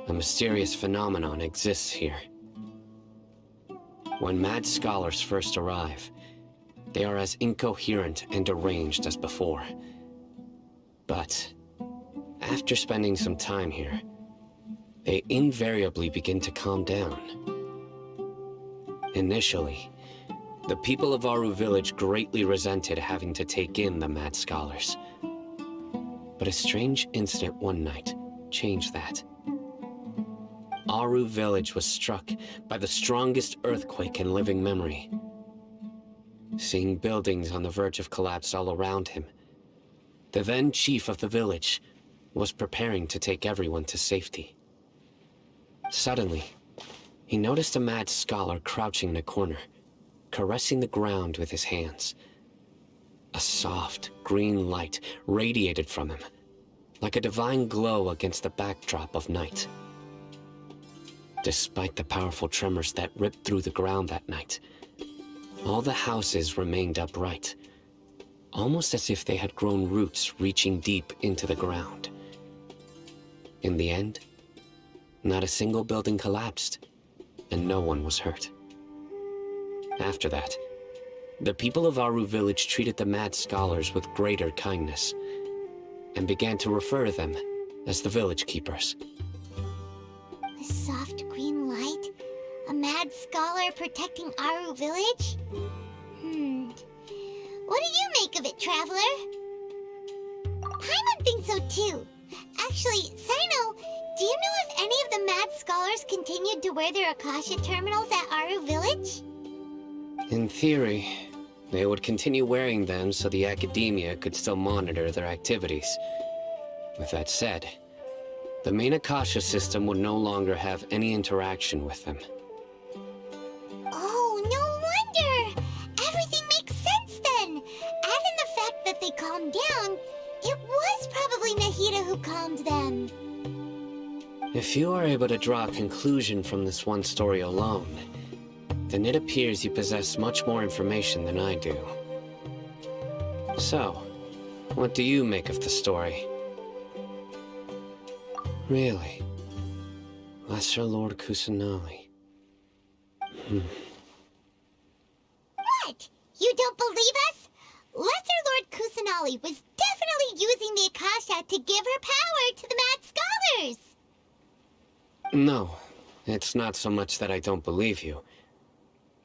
A mysterious phenomenon exists here. When mad scholars first arrive, they are as incoherent and deranged as before. But after spending some time here, they invariably begin to calm down. Initially, the people of Aaru village greatly resented having to take in the mad scholars. But a strange incident one night changed that. Aaru village was struck by the strongest earthquake in living memory. Seeing buildings on the verge of collapse all around him, the then chief of the village was preparing to take everyone to safety. Suddenly, he noticed a mad scholar crouching in a corner, caressing the ground with his hands. A soft, green light radiated from him, like a divine glow against the backdrop of night. Despite the powerful tremors that ripped through the ground that night, all the houses remained upright, almost as if they had grown roots reaching deep into the ground. In the end, not a single building collapsed, and no one was hurt. After that, the people of Aaru village treated the mad scholars with greater kindness, and began to refer to them as the village keepers. A soft green light? A mad scholar protecting Aaru village? What do you make of it, Traveler? Paimon thinks so too. Actually, Sino, do you know if any of the mad scholars continued to wear their Akasha terminals at Aaru village? In theory, they would continue wearing them so the Academia could still monitor their activities. With that said, the main Akasha system would no longer have any interaction with them. Oh, no wonder! Everything makes sense then! Add in the fact that they calmed down, it was probably Nahida who calmed them. If you are able to draw a conclusion from this one story alone, then it appears you possess much more information than I do. So, what do you make of the story? Really? Lesser Lord Kusanali. What? You don't believe us? Lesser Lord Kusanali was definitely using the Akasha to give her power to the mad scholars! No, it's not so much that I don't believe you.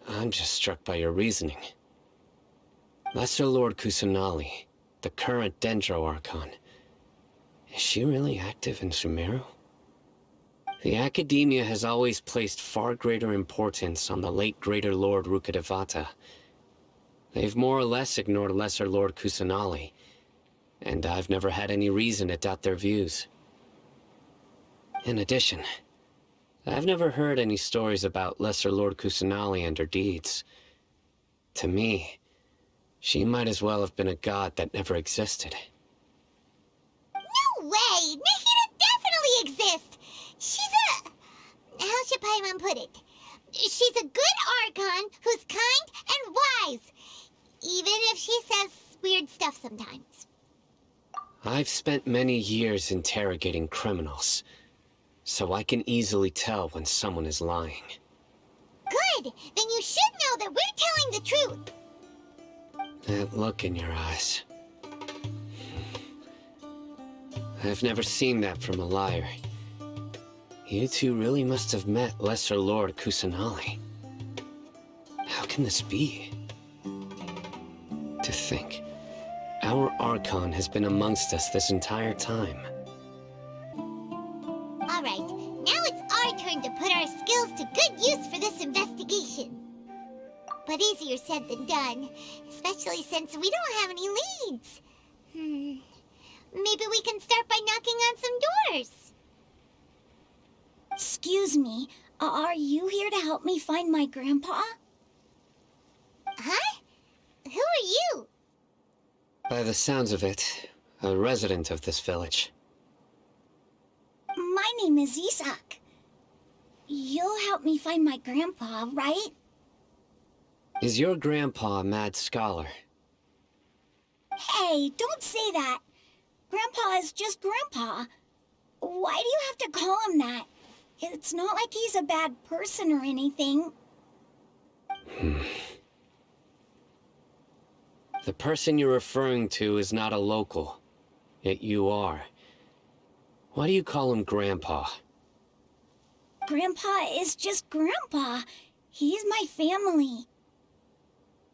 I'm just struck by your reasoning. Lesser Lord Kusanali, the current Dendro Archon, is she really active in Sumeru? The Academia has always placed far greater importance on the late Greater Lord Rukkhadevata. They've more or less ignored Lesser Lord Kusanali, and I've never had any reason to doubt their views. In addition, I've never heard any stories about Lesser Lord Kusanali and her deeds. To me, she might as well have been a god that never existed. No way! Nahida definitely exists! She's a... how should Paimon put it? She's a good Archon who's kind and wise, even if she says weird stuff sometimes. I've spent many years interrogating criminals, so I can easily tell when someone is lying. Good! Then you should know that we're telling the truth! That look in your eyes. I've never seen that from a liar. You two really must have met Lesser Lord Kusanali. How can this be? To think, our Archon has been amongst us this entire time. Alright, now it's our turn to put our skills to good use for this investigation. But easier said than done, especially since we don't have any leads. Maybe we can start by knocking on some doors. Excuse me, are you here to help me find my grandpa? Huh? Who are you? By the sounds of it, a resident of this village. My name is Isak. You'll help me find my grandpa, right? Is your grandpa a mad scholar? Hey, don't say that. Grandpa is just Grandpa. Why do you have to call him that? It's not like he's a bad person or anything. The person you're referring to is not a local, yet you are. Why do you call him Grandpa? Grandpa is just Grandpa. He's my family.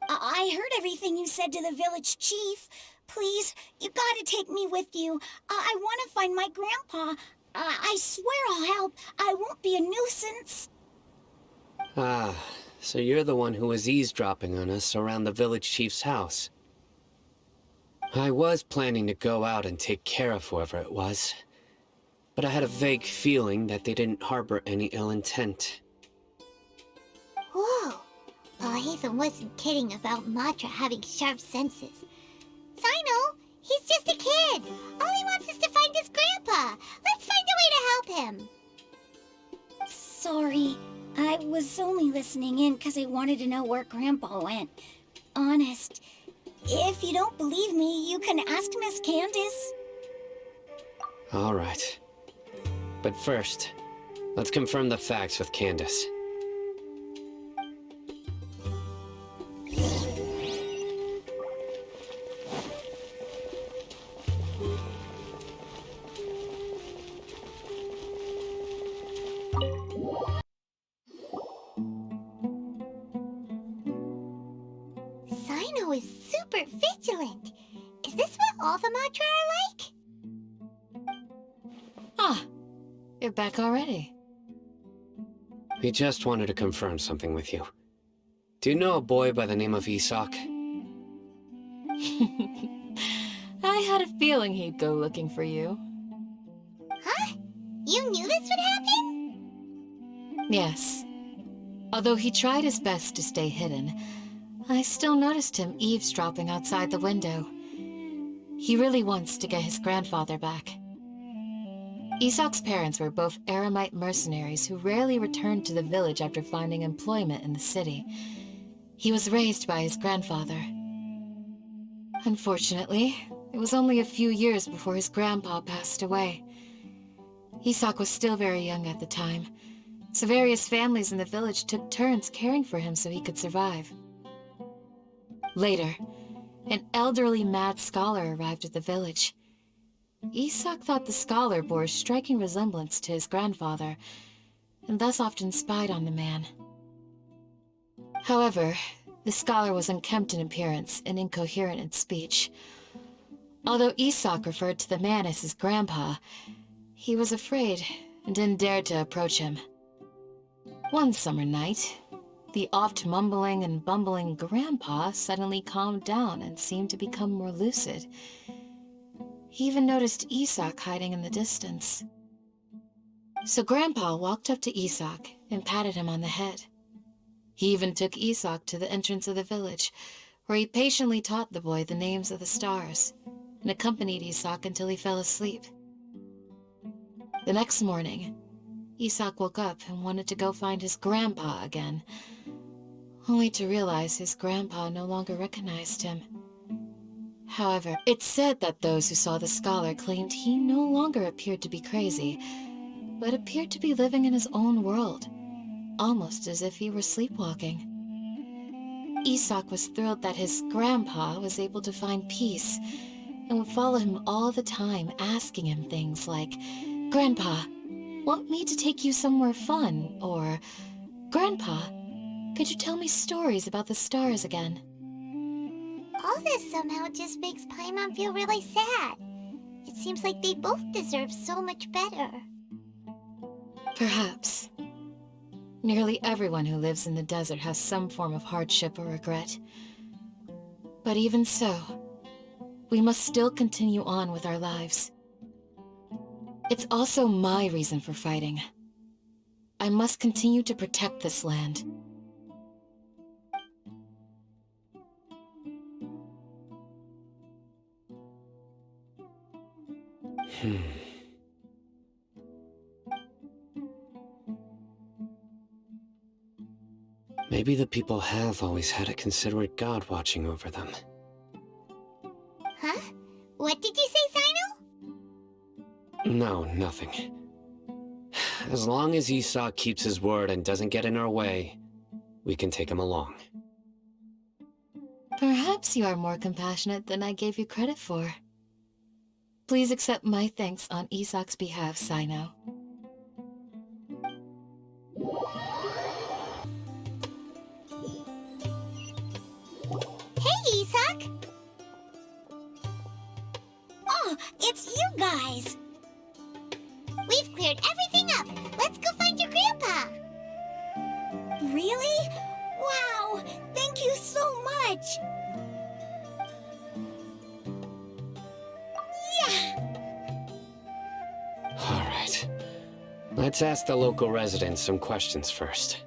I heard everything you said to the village chief. Please, you gotta take me with you. I want to find my grandpa. I swear I'll help. I won't be a nuisance. Ah, so you're the one who was eavesdropping on us around the village chief's house. I was planning to go out and take care of whoever it was, but I had a vague feeling that they didn't harbor any ill intent. Whoa. Hatham wasn't kidding about Matra having sharp senses. Sino, he's just a kid. All he wants is to find his grandpa. Let's find a way to help him. Sorry, I was only listening in because I wanted to know where Grandpa went. Honest. If you don't believe me, you can ask Miss Candace. All right. But first, let's confirm the facts with Candace. Sino is super vigilant. Is this what all the Matra are like? Ah, you're back already. We just wanted to confirm something with you. Do you know a boy by the name of Isak? I had a feeling he'd go looking for you. Huh? You knew this would happen? Yes. Although he tried his best to stay hidden, I still noticed him eavesdropping outside the window. He really wants to get his grandfather back. Isak's parents were both Aramite mercenaries who rarely returned to the village after finding employment in the city. He was raised by his grandfather. Unfortunately, it was only a few years before his grandpa passed away. Isak was still very young at the time, so various families in the village took turns caring for him so he could survive. Later, an elderly mad scholar arrived at the village. Isak thought the scholar bore a striking resemblance to his grandfather, and thus often spied on the man. However, the scholar was unkempt in appearance and incoherent in speech. Although Isak referred to the man as his grandpa, he was afraid and didn't dare to approach him. One summer night, the oft mumbling and bumbling grandpa suddenly calmed down and seemed to become more lucid. He even noticed Isak hiding in the distance. So Grandpa walked up to Isak and patted him on the head. He even took Isak to the entrance of the village, where he patiently taught the boy the names of the stars, and accompanied Isak until he fell asleep. The next morning, Isak woke up and wanted to go find his grandpa again, only to realize his grandpa no longer recognized him. However, it's said that those who saw the scholar claimed he no longer appeared to be crazy, but appeared to be living in his own world, almost as if he were sleepwalking. Isak was thrilled that his grandpa was able to find peace, and would follow him all the time, asking him things like, "Grandpa, want me to take you somewhere fun?" Or, "Grandpa, could you tell me stories about the stars again?" All this somehow just makes Paimon feel really sad. It seems like they both deserve so much better. Perhaps. Nearly everyone who lives in the desert has some form of hardship or regret. But even so, we must still continue on with our lives. It's also my reason for fighting. I must continue to protect this land. Maybe the people have always had a considerate god watching over them. Huh? What did you say, Sino? No, nothing. As long as Isak keeps his word and doesn't get in our way, we can take him along. Perhaps you are more compassionate than I gave you credit for. Please accept my thanks on Isak's behalf, Sino. Hey, Isak! Oh, it's you guys! We've cleared everything up! Let's go find your grandpa! Really? Wow! Thank you so much! Yeah! All right. Let's ask the local residents some questions first.